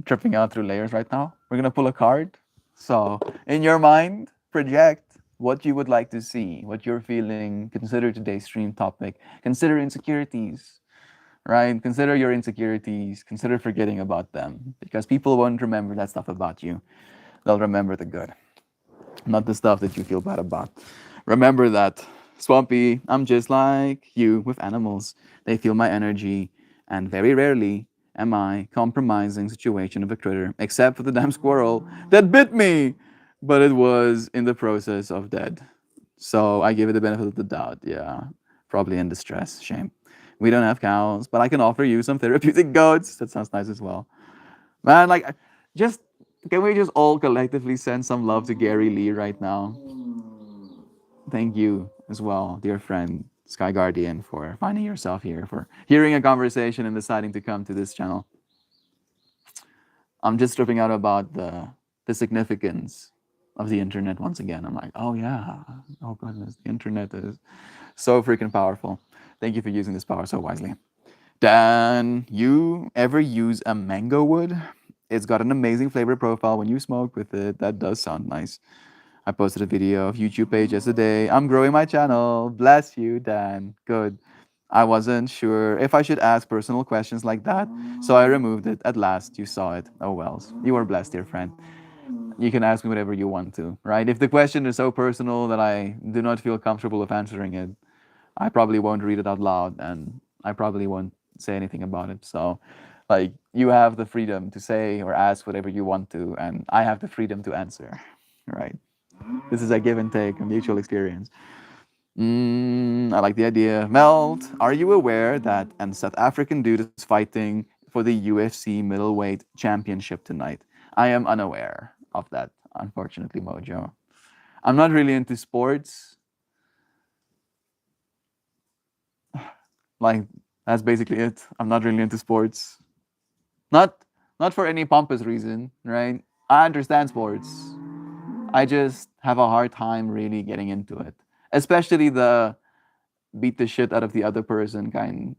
tripping out through layers right now. We're gonna pull a card. So in your mind, project what you would like to see, what you're feeling. Consider today's stream topic. Consider insecurities, right? Consider your insecurities. Consider forgetting about them because people won't remember that stuff about you. They'll remember the good, not the stuff that you feel bad about. Remember that, Swampy, I'm just like you with animals. They feel my energy, and very rarely am I compromising situation of a critter, except for the damn squirrel that bit me, but it was in the process of dead. So I give it the benefit of the doubt. Yeah, probably in distress. Shame. We don't have cows, but I can offer you some therapeutic goats. That sounds nice as well. Man, like, just can we just all collectively send some love to Gary Lee right now? Thank you as well, dear friend Sky Guardian, for finding yourself here, for hearing a conversation and deciding to come to this channel. I'm just tripping out about the significance of the internet once again. I'm like, oh yeah, oh goodness, the internet is so freaking powerful. Thank you for using this power so wisely. Dan, you ever use a mango wood? It's got an amazing flavor profile when you smoke with it. That does sound nice. I posted a video of YouTube page yesterday. I'm growing my channel. Bless you, Dan. Good. I wasn't sure if I should ask personal questions like that, so I removed it. At last, you saw it. Oh wells. You are blessed, dear friend. You can ask me whatever you want to, right? If the question is so personal that I do not feel comfortable with answering it, I probably won't read it out loud and I probably won't say anything about it. So, like, you have the freedom to say or ask whatever you want to, and I have the freedom to answer, right? This is a give and take, a mutual experience. I like the idea. Melt, are you aware that a South African dude is fighting for the UFC middleweight championship tonight? I am unaware of that, unfortunately, Mojo. I'm not really into sports. Like, that's basically it. I'm not really into sports. Not not for any pompous reason, right? I understand sports. I just have a hard time really getting into it. Especially the beat the shit out of the other person kind.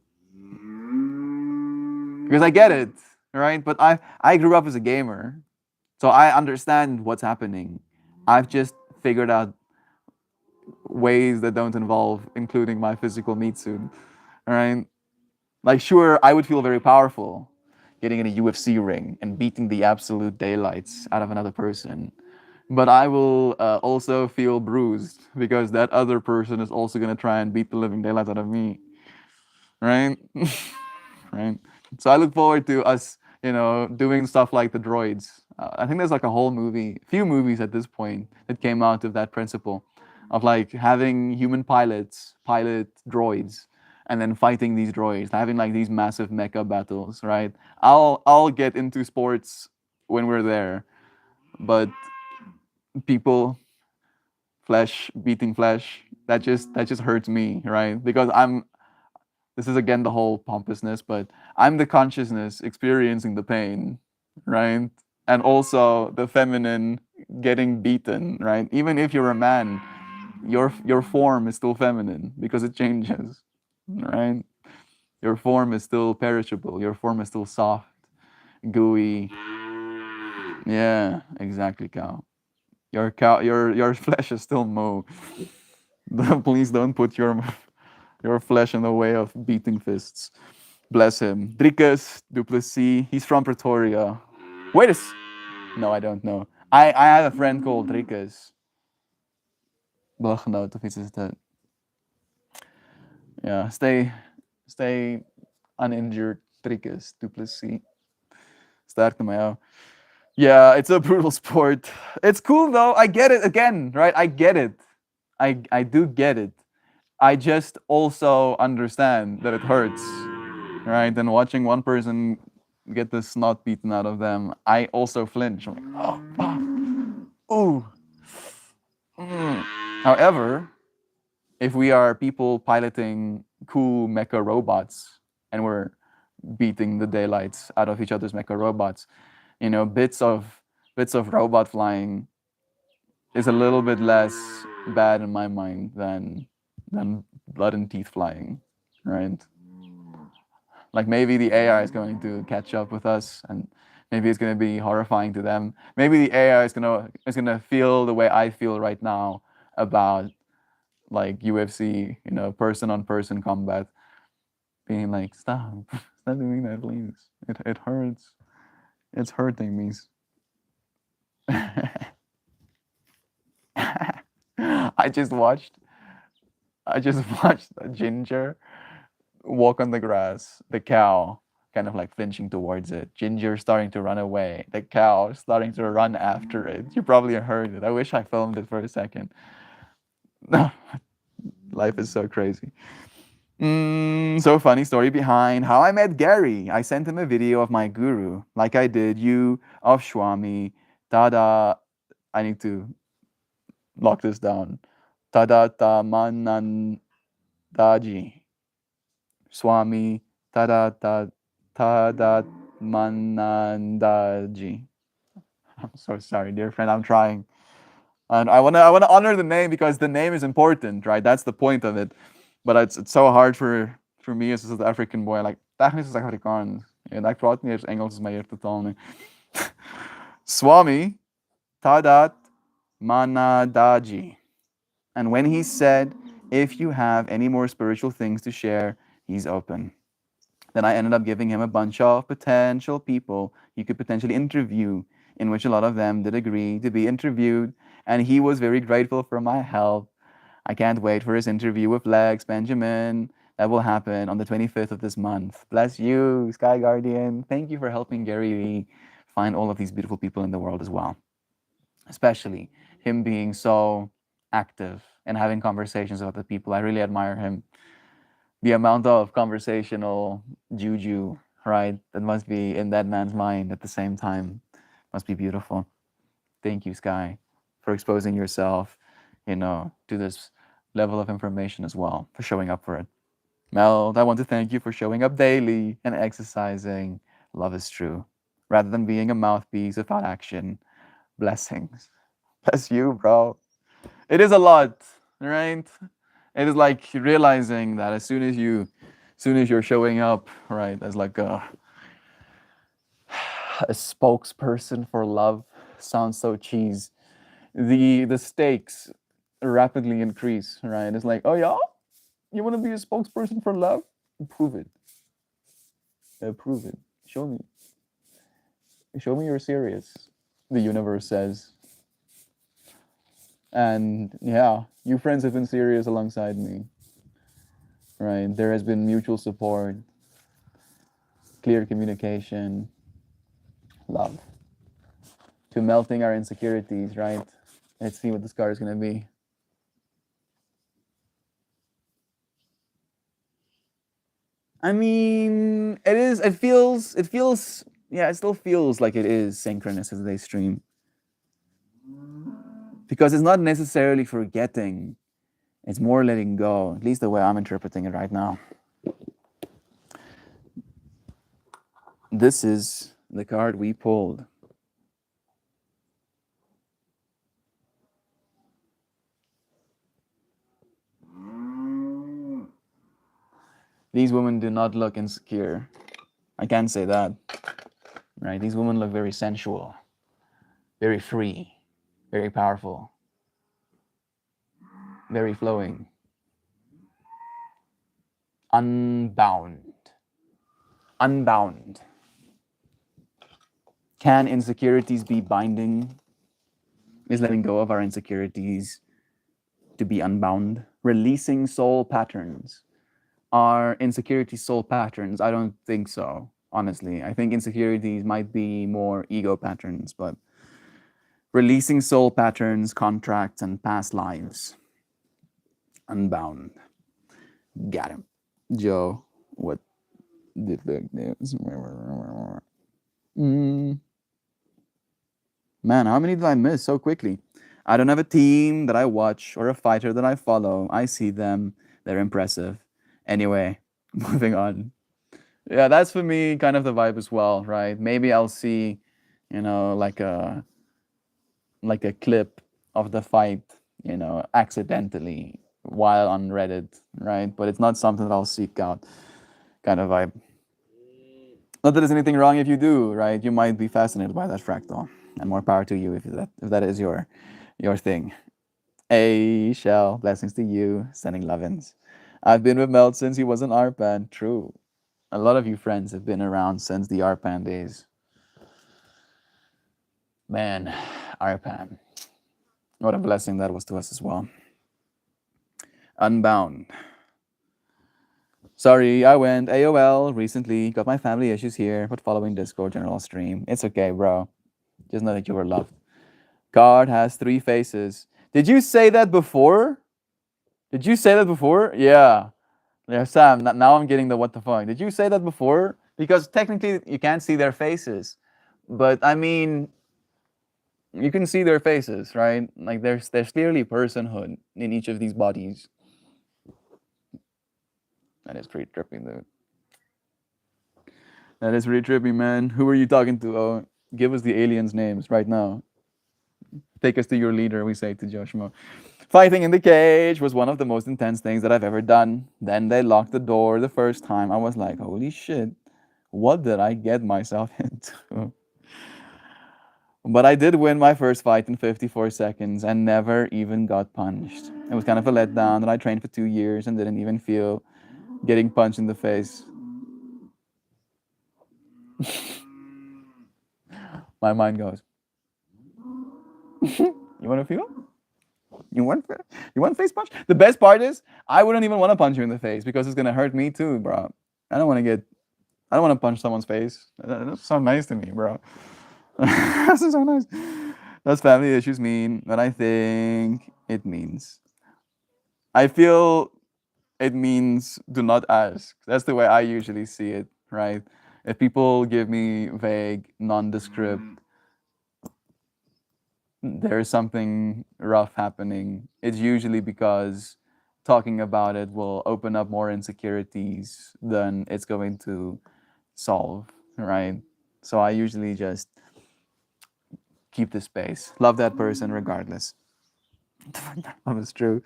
Because I get it, right? But I grew up as a gamer. So I understand what's happening. I've just figured out ways that don't involve including my physical meat suit. All right? Like, sure, I would feel very powerful getting in a UFC ring and beating the absolute daylights out of another person. But I will also feel bruised because that other person is also going to try and beat the living daylights out of me. Right? Right? So I look forward to us, doing stuff like the droids. I think there's like a whole movie, few movies at this point that came out of that principle of like having human pilots pilot droids and then fighting these droids, having like these massive mecha battles, right? I'll get into sports when we're there, but people, flesh beating flesh, that just hurts me, right? Because This is again the whole pompousness, but I'm the consciousness experiencing the pain, right? And also the feminine getting beaten, right? Even if you're a man, your form is still feminine because it changes, right? Your form is still perishable. Your form is still soft, gooey. Yeah, exactly, cow. Your flesh is still moo. Please don't put your flesh in the way of beating fists. Bless him. Dricus Duplessis. He's from Pretoria. Wait a No, I don't know. I have a friend called Dricus. Belgenoot of iets is dat. Yeah, stay uninjured, Dricus Duplessis. Sterkte met jou. Yeah, it's a brutal sport. It's cool though. I get it again, right? I get it. I do get it. I just also understand that it hurts, right? And watching one person get the snot beaten out of them, I also flinch. I'm like, oh, fuck. Ooh. Mm. However, if we are people piloting cool mecha robots and we're beating the daylights out of each other's mecha robots, you know, bits of robot flying is a little bit less bad in my mind than blood and teeth flying, right? Like maybe the AI is going to catch up with us, and maybe it's going to be horrifying to them. Maybe the AI is gonna feel the way I feel right now about like UFC, you know, person on person combat, being like, stop, stop doing that, please. It hurts. It's hurting me. I just watched I just watched a ginger walk on the grass, the cow kind of like flinching towards it, ginger starting to run away, the cow starting to run after it. You probably heard it. I wish I filmed it for a second. Life is so crazy. So funny story behind how I met Gary. I sent him a video of my guru, like I did you, of Swami. Tada. I need to lock this down. Tadatamanandaji. Swami Tadatmanandaji. I'm so sorry, dear friend. I'm trying. And I wanna honor the name because the name is important, right? That's the point of it. But it's so hard for me as a South African boy. Like, technisch is Afrikaans. En ek praat nie eens Engels is my eerste taal nie. Swami Tadat Manadaji. And when he said, if you have any more spiritual things to share, he's open. Then I ended up giving him a bunch of potential people he could potentially interview, in which a lot of them did agree to be interviewed, and he was very grateful for my help. I can't wait for his interview with Lex Benjamin. That will happen on the 25th of this month. Bless you, Sky Guardian. Thank you for helping Gary Lee find all of these beautiful people in the world as well. Especially him being so active and having conversations with other people. I really admire him. The amount of conversational juju, right, that must be in that man's mind at the same time must be beautiful. Thank you, Sky, for exposing yourself, you know, to this level of information as well, for showing up for it. Mel, I want to thank you for showing up daily and exercising. Love is true. Rather than being a mouthpiece without action. Blessings. Bless you, bro. It is a lot, right? It is like realizing that as soon as you're showing up, right, as like a spokesperson for love, sounds so cheese. The stakes rapidly increase, right? It's like, oh yeah, you want to be a spokesperson for love? Prove it. Prove it. Show me. Show me you're serious. The universe says. And yeah, you friends have been serious alongside me. Right? There has been mutual support, clear communication, love. To melting our insecurities, right? Let's see what the scar is gonna be. I mean, yeah, it still feels like it is synchronous as they stream. Because it's not necessarily forgetting, it's more letting go, at least the way I'm interpreting it right now. This is the card we pulled. These women do not look insecure. I can't say that. Right? These women look very sensual, very free, very powerful, very flowing, unbound. Unbound. Can insecurities be binding? Is letting go of our insecurities to be unbound? Releasing soul patterns. Are insecurities soul patterns? I don't think so, honestly. I think insecurities might be more ego patterns, but releasing soul patterns, contracts, and past lives. Unbound. Got him. Joe, what the fuck news? Mm. Man, how many did I miss so quickly? I don't have a team that I watch or a fighter that I follow. I see them. They're impressive. Anyway, moving on. Yeah, that's for me kind of the vibe as well, right? Maybe I'll see, like a clip of the fight, accidentally while on Reddit, right? But it's not something that I'll seek out kind of vibe. Not that there's anything wrong if you do, right? You might be fascinated by that fractal, and more power to you if that is your thing. Hey, Shell, blessings to you. Sending love-ins. I've been with Melt since he was an ARPAN. True. A lot of you friends have been around since the ARPAN days. Man, ARPAN. What a blessing that was to us as well. Unbound. Sorry, I went AOL recently. Got my family issues here, but following Discord general stream. It's okay, bro. Just know that you were loved. God has three faces. Did you say that before? Did you say that before? Yeah. Yeah, Sam, now I'm getting the what the fuck. Did you say that before? Because technically you can't see their faces. But I mean, you can see their faces, right? Like there's clearly personhood in each of these bodies. That is pretty trippy, dude. That is pretty trippy, man. Who are you talking to? Oh, give us the aliens' names right now. Take us to your leader, we say to Joshua. Fighting in the cage was one of the most intense things that I've ever done. Then they locked the door the first time. I was like, holy shit, what did I get myself into? But I did win my first fight in 54 seconds and never even got punched. It was kind of a letdown that I trained for 2 years and didn't even feel getting punched in the face. My mind goes, you want to feel? You want face punch? The best part is I wouldn't even want to punch you in the face because it's gonna hurt me too, bro. I don't want to get. I don't want to punch someone's face. That's so nice to me, bro. That's so nice. Does family issues mean what I think it means? I feel it means do not ask. That's the way I usually see it, right? If people give me vague, nondescript, there's something rough happening, it's usually because talking about it will open up more insecurities than it's going to solve, right? So I usually just keep the space. Love that person regardless. That was true.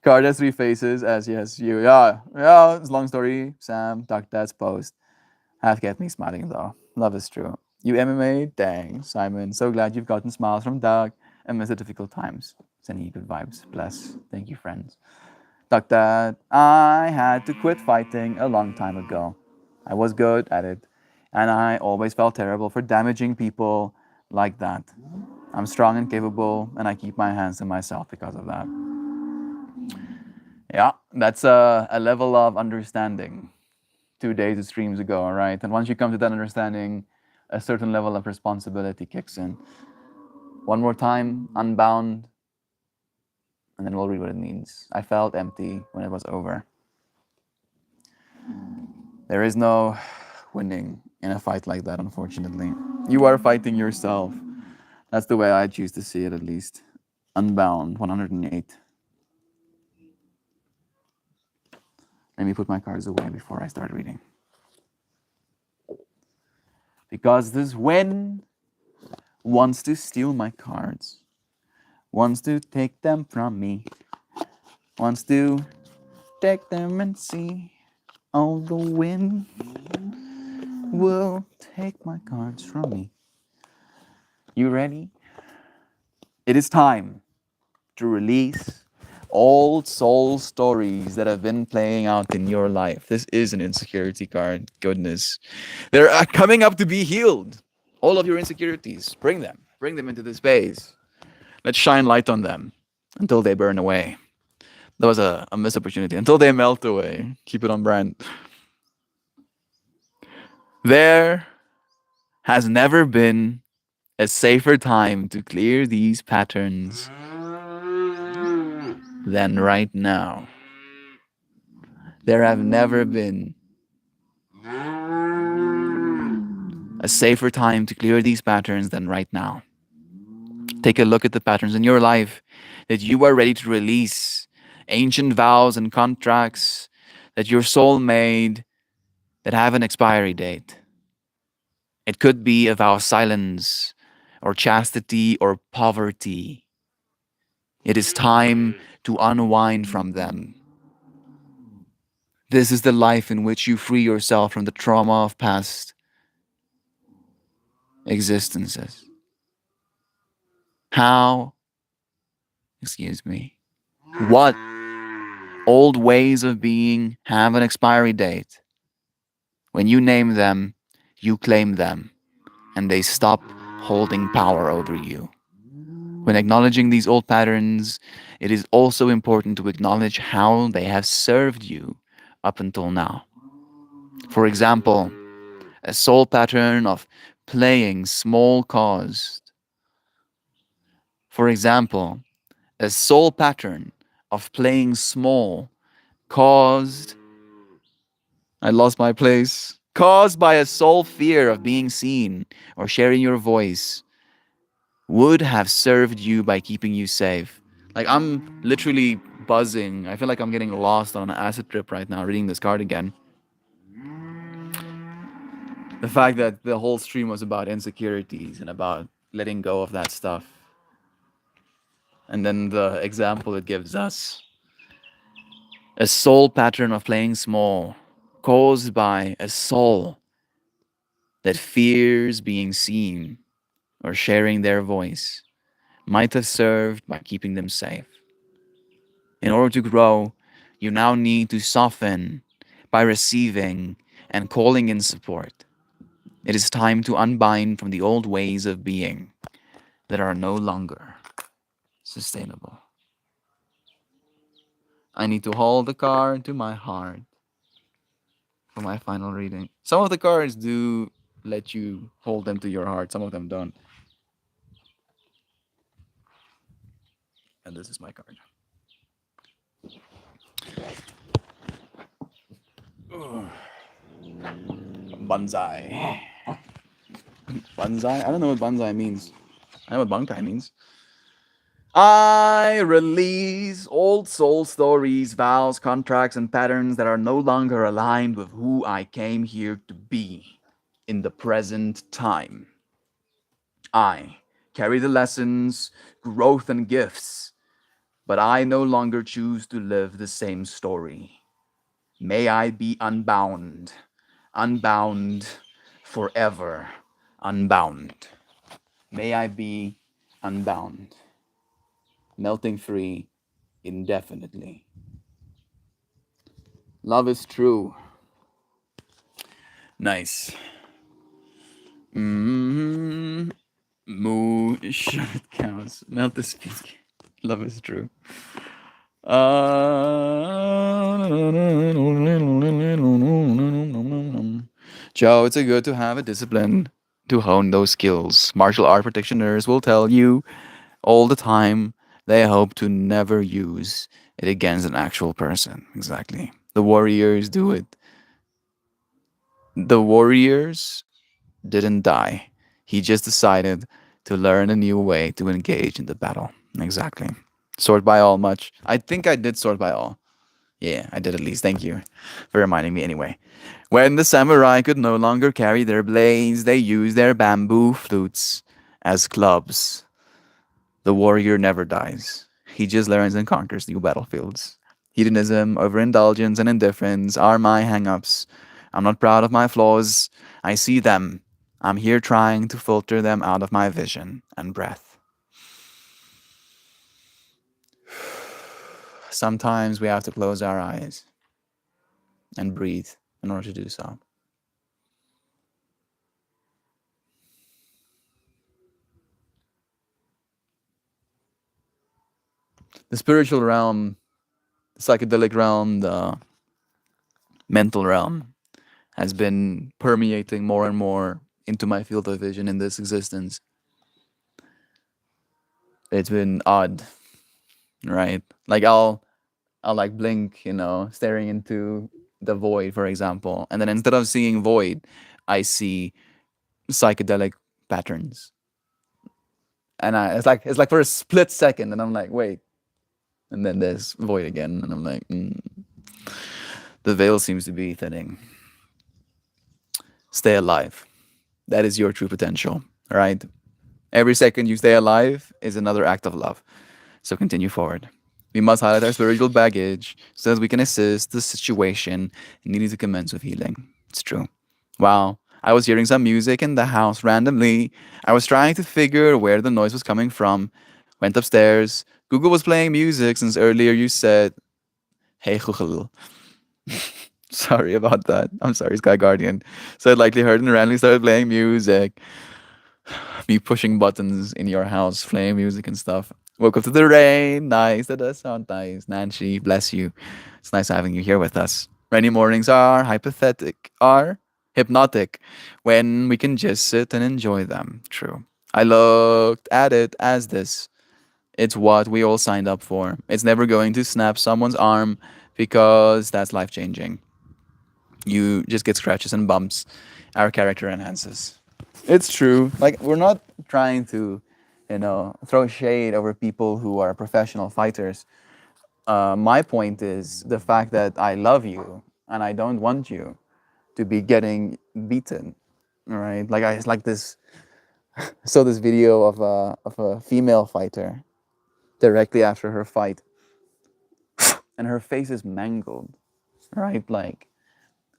Card has three faces, as yes, you. Yeah, yeah, it's a long story. Sam, Duck Dad's post. Have kept me smiling though. Love is true. You MMA? Dang, Simon. So glad you've gotten smiles from Doug and miss the difficult times. Sending you good vibes. Bless. Thank you, friends. Duck Dad, I had to quit fighting a long time ago. I was good at it, and I always felt terrible for damaging people like that. I'm strong and capable, and I keep my hands to myself because of that. Yeah, that's a level of understanding. 2 days of streams ago, all right? And once you come to that understanding, a certain level of responsibility kicks in. One more time, unbound, and then we'll read what it means. I felt empty when it was over. There is no winning in a fight like that, unfortunately. You are fighting yourself. That's the way I choose to see it, at least. Unbound, 108. Let me put my cards away before I start reading. Because this wind wants to steal my cards, wants to take them from me, wants to take them and see. Oh, the wind will take my cards from me. You ready? It is time to release old soul stories that have been playing out in your life. This is an insecurity card. Goodness. They're coming up to be healed. All of your insecurities, bring them. Bring them into the space. Let's shine light on them until they burn away. That was a missed opportunity. Until they melt away. Keep it on brand. There has never been a safer time to clear these patterns than right now. There have never been a safer time to clear these patterns than right now. Take a look at the patterns in your life that you are ready to release, ancient vows and contracts that your soul made that have an expiry date. It could be a vow of silence or chastity or poverty. It is time to unwind from them. This is the life in which you free yourself from the trauma of past existences. How, excuse me, what old ways of being have an expiry date? When you name them, you claim them, and they stop holding power over you. When acknowledging these old patterns, it is also important to acknowledge how they have served you up until now. For example, a soul pattern of playing small caused. For example, a soul pattern of playing small caused. I lost my place. Caused by a soul fear of being seen or sharing your voice would have served you by keeping you safe. Like, I'm literally buzzing. I feel like I'm getting lost on an acid trip right now reading this card again. The fact that the whole stream was about insecurities and about letting go of that stuff. And then the example it gives us, a soul pattern of playing small caused by a soul that fears being seen or sharing their voice might have served by keeping them safe. In order to grow, you now need to soften by receiving and calling in support. It is time to unbind from the old ways of being that are no longer sustainable. I need to hold the card to my heart for my final reading. Some of the cards do let you hold them to your heart, some of them don't. And this is my card. Banzai. Banzai? I don't know what banzai means. I know what bankai means. I release old soul stories, vows, contracts, and patterns that are no longer aligned with who I came here to be in the present time. I carry the lessons, growth, and gifts, but I no longer choose to live the same story. May I be unbound, unbound forever, unbound. May I be unbound, melting free indefinitely. Love is true. Nice. Mm-hmm. Moo, shut it counts. Melt the speak. Love is true. Joe, it's a good to have a discipline to hone those skills. Martial art practitioners will tell you all the time they hope to never use it against an actual person. Exactly. The warriors do it. The warriors didn't die. He just decided to learn a new way to engage in the battle. Exactly. Sort by all much. I think I did sort by all. Yeah, I did at least. Thank you for reminding me anyway. When the samurai could no longer carry their blades, they used their bamboo flutes as clubs. The warrior never dies. He just learns and conquers new battlefields. Hedonism, overindulgence, and indifference are my hang ups. I'm not proud of my flaws. I see them. I'm here trying to filter them out of my vision and breath. Sometimes we have to close our eyes and breathe in order to do so. The spiritual realm, the psychedelic realm, the mental realm has been permeating more and more into my field of vision in this existence. It's been odd, right? Like I'll like blink, staring into the void, for example, and then instead of seeing void, I see psychedelic patterns, and it's like for a split second, and I'm like, wait, and then there's void again, and I'm like, the veil seems to be thinning. Stay alive. That is your true potential, right? Every second you stay alive is another act of love. So continue forward. We must highlight our spiritual baggage so that we can assist the situation needing to commence with healing. It's true. Wow. I was hearing some music in the house randomly. I was trying to figure where the noise was coming from. Went upstairs. Google was playing music since earlier you said, hey, Google. Sorry about that. I'm sorry, Sky Guardian. So I likely heard and randomly started playing music. Me pushing buttons in your house, playing music and stuff. Woke up to the rain. Nice. That does sound nice. Nancy, bless you. It's nice having you here with us. Rainy mornings are hypnotic when we can just sit and enjoy them. True. I looked at it as this. It's what we all signed up for. It's never going to snap someone's arm because that's life changing. You just get scratches and bumps. Our character enhances. It's true. Like we're not trying to, throw shade over people who are professional fighters. My point is the fact that I love you and I don't want you to be getting beaten. All right. Like I like this. Saw this video of a female fighter directly after her fight, and her face is mangled. Right. Like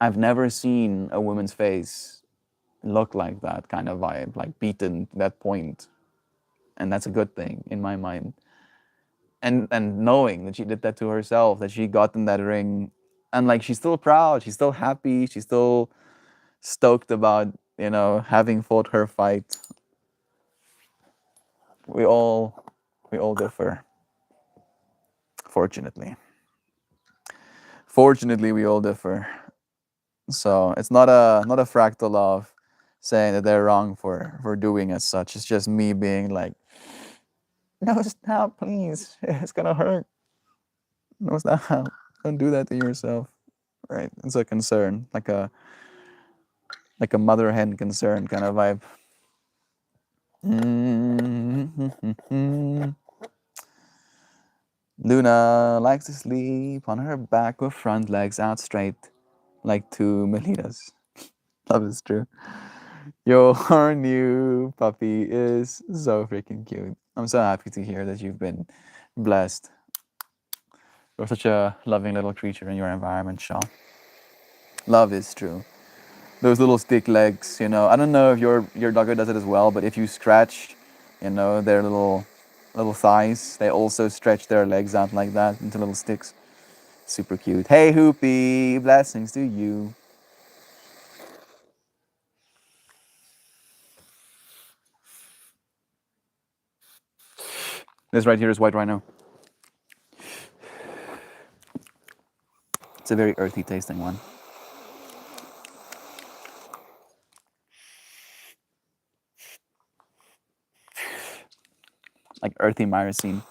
I've never seen a woman's face look like that kind of vibe, like beaten to that point, and that's a good thing in my mind. And knowing that she did that to herself, that she got in that ring, and like she's still proud, she's still happy, she's still stoked about having fought her fight. We all differ, fortunately. Fortunately, we all differ. So it's not a fractal of saying that they're wrong for doing as such. It's just me being like, no, stop, please. It's gonna hurt. No, stop. Don't do that to yourself. Right? It's a concern, like a mother hen concern kind of vibe. Luna likes to sleep on her back with front legs out straight, like two Melitas. Love is true. Your new puppy is so freaking cute. I'm so happy to hear that you've been blessed. You're such a loving little creature in your environment, Shaw. Love is true. Those little stick legs, I don't know if your doggo does it as well, but if you scratch, their little thighs, they also stretch their legs out like that into little sticks. Super cute. Hey Hoopy, blessings to you. This right here is white rhino. It's a very earthy tasting one. Like earthy myrcene.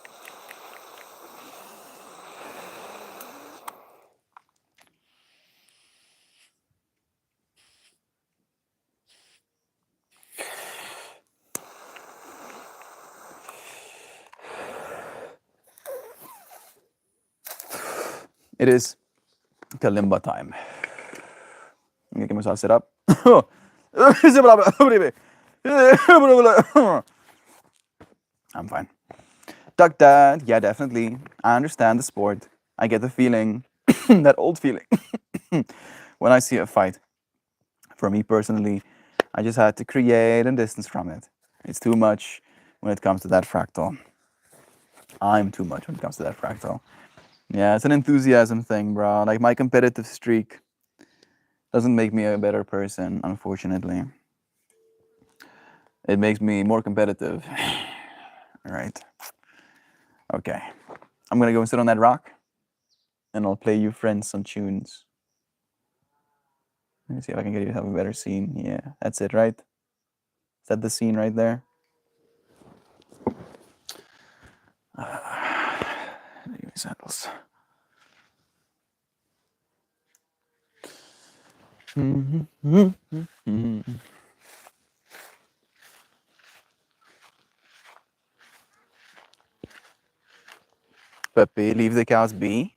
It is kalimba time. Make myself sit up. I'm fine. Duck Dad, yeah, definitely. I understand the sport. I get the feeling, that old feeling, when I see a fight. For me personally, I just had to create a distance from it. It's too much when it comes to that fractal. I'm too much when it comes to that fractal. Yeah, it's an enthusiasm thing, bro. Like my competitive streak doesn't make me a better person, unfortunately. It makes me more competitive. All right. Okay. I'm gonna go and sit on that rock and I'll play you friends some tunes. Let me see if I can get you to have a better scene. Yeah, that's it, right? Is that the scene right there? Give me sandals. Pepe, leave the cows be.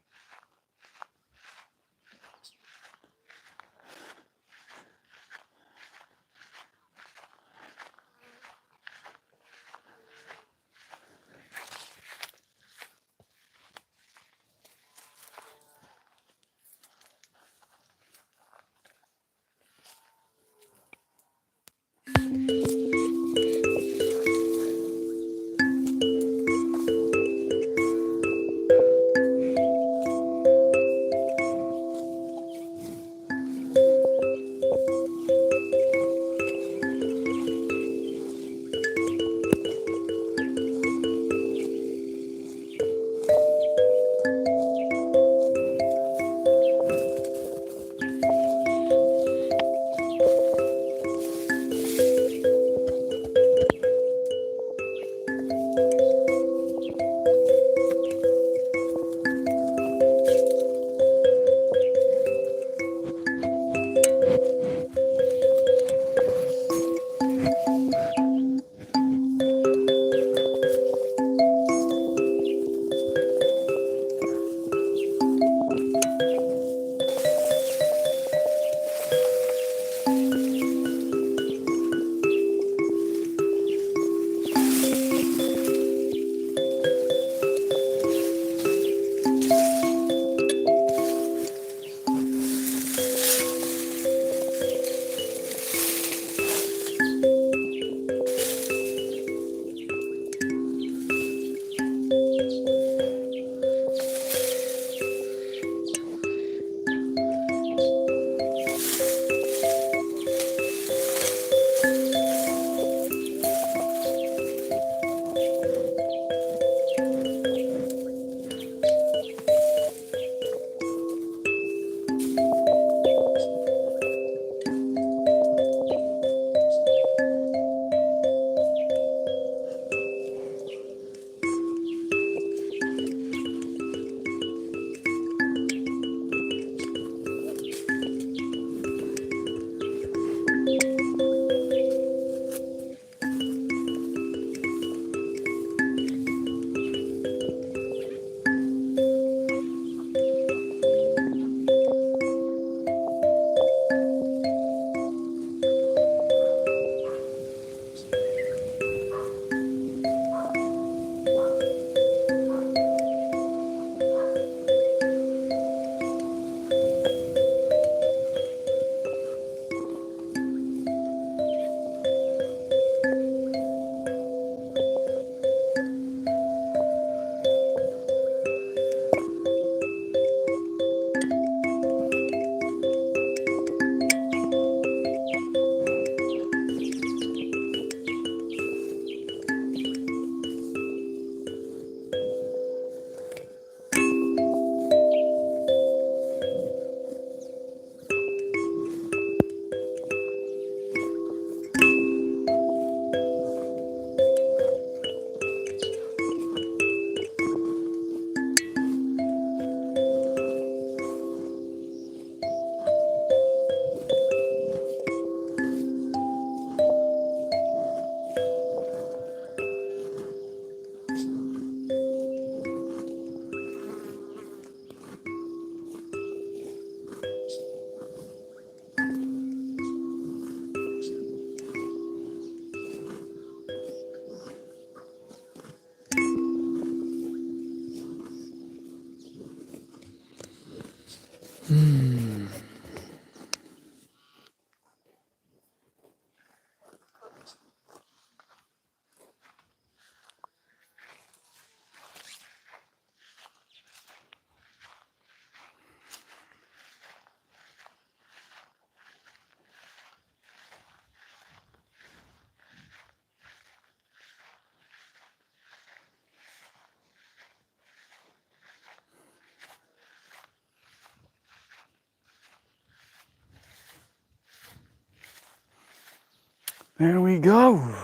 There we go.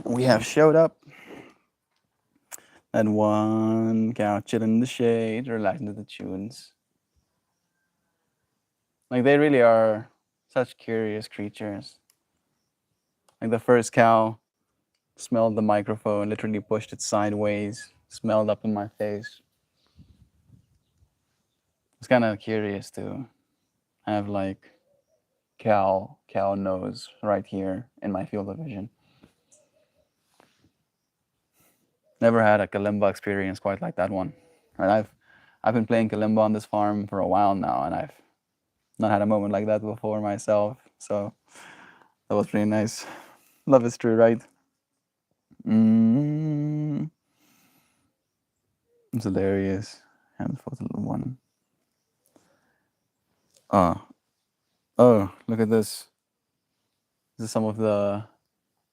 We have showed up at one couch, chilling in the shade, relaxing to the tunes. Like they really are such curious creatures. Like the first cow smelled the microphone, literally pushed it sideways, smelled up in my face. It's kind of curious to have like cow nose right here in my field of vision. Never had a kalimba experience quite like that one. And I've been playing kalimba on this farm for a while now, and I've not had a moment like that before myself. So that was pretty nice. Love is true, right? Mm, it's hilarious. And for the little one. Oh, oh, look at this. This is some of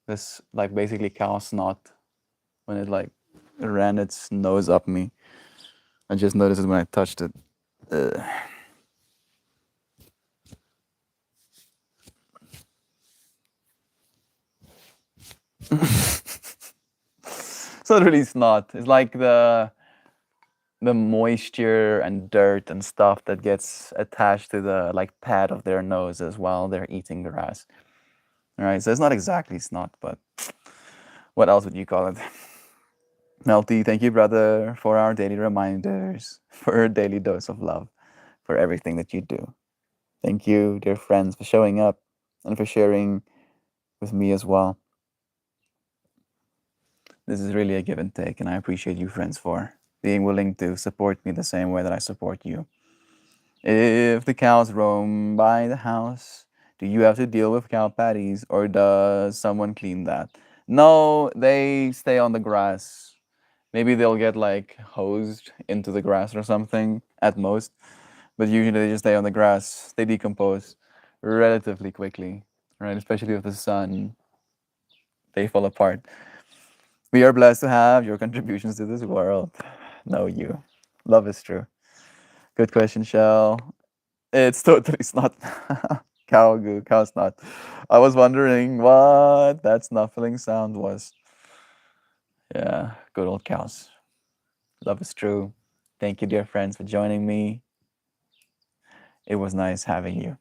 this like basically cow snot when it like ran its nose up me. I just noticed it when I touched it. Ugh. It's not really snot. It's like the moisture and dirt and stuff that gets attached to the like pad of their noses while they're eating grass. All right, so it's not exactly snot, but what else would you call it? Melty, thank you, brother, for our daily reminders, for a daily dose of love, for everything that you do. Thank you, dear friends, for showing up and for sharing with me as well. This is really a give and take, and I appreciate you, friends, for being willing to support me the same way that I support you. If the cows roam by the house, do you have to deal with cow patties or does someone clean that? No, they stay on the grass. Maybe they'll get like hosed into the grass or something at most, but usually they just stay on the grass. They decompose relatively quickly, right? Especially with the sun, they fall apart. We are blessed to have your contributions to this world. Know you. Love is true. Good question, Shell. It's totally snot. Cow goo, cow snot. I was wondering what that snuffling sound was. Yeah, good old cows. Love is true. Thank you, dear friends, for joining me. It was nice having you.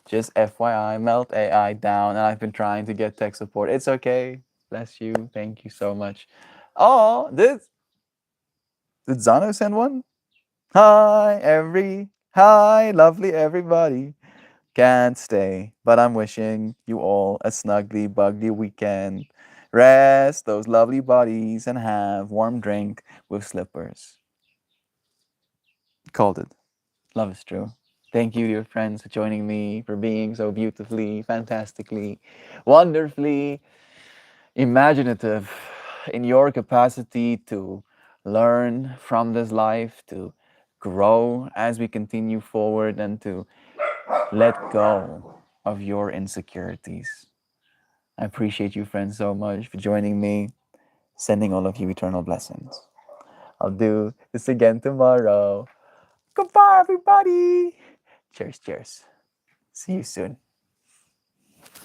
Just FYI, Melt AI down, and I've been trying to get tech support. It's okay. Bless you. Thank you so much. Oh, did Zano send one? Hi, lovely everybody. Can't stay, but I'm wishing you all a snuggly, bugly weekend. Rest those lovely bodies and have warm drink with slippers. Called it. Love is true. Thank you, dear friends, for joining me, for being so beautifully, fantastically, wonderfully imaginative in your capacity to learn from this life, to grow as we continue forward, and to let go of your insecurities. I appreciate you, friends, so much for joining me, sending all of you eternal blessings. I'll do this again tomorrow. Goodbye, everybody. Cheers, cheers. See you soon.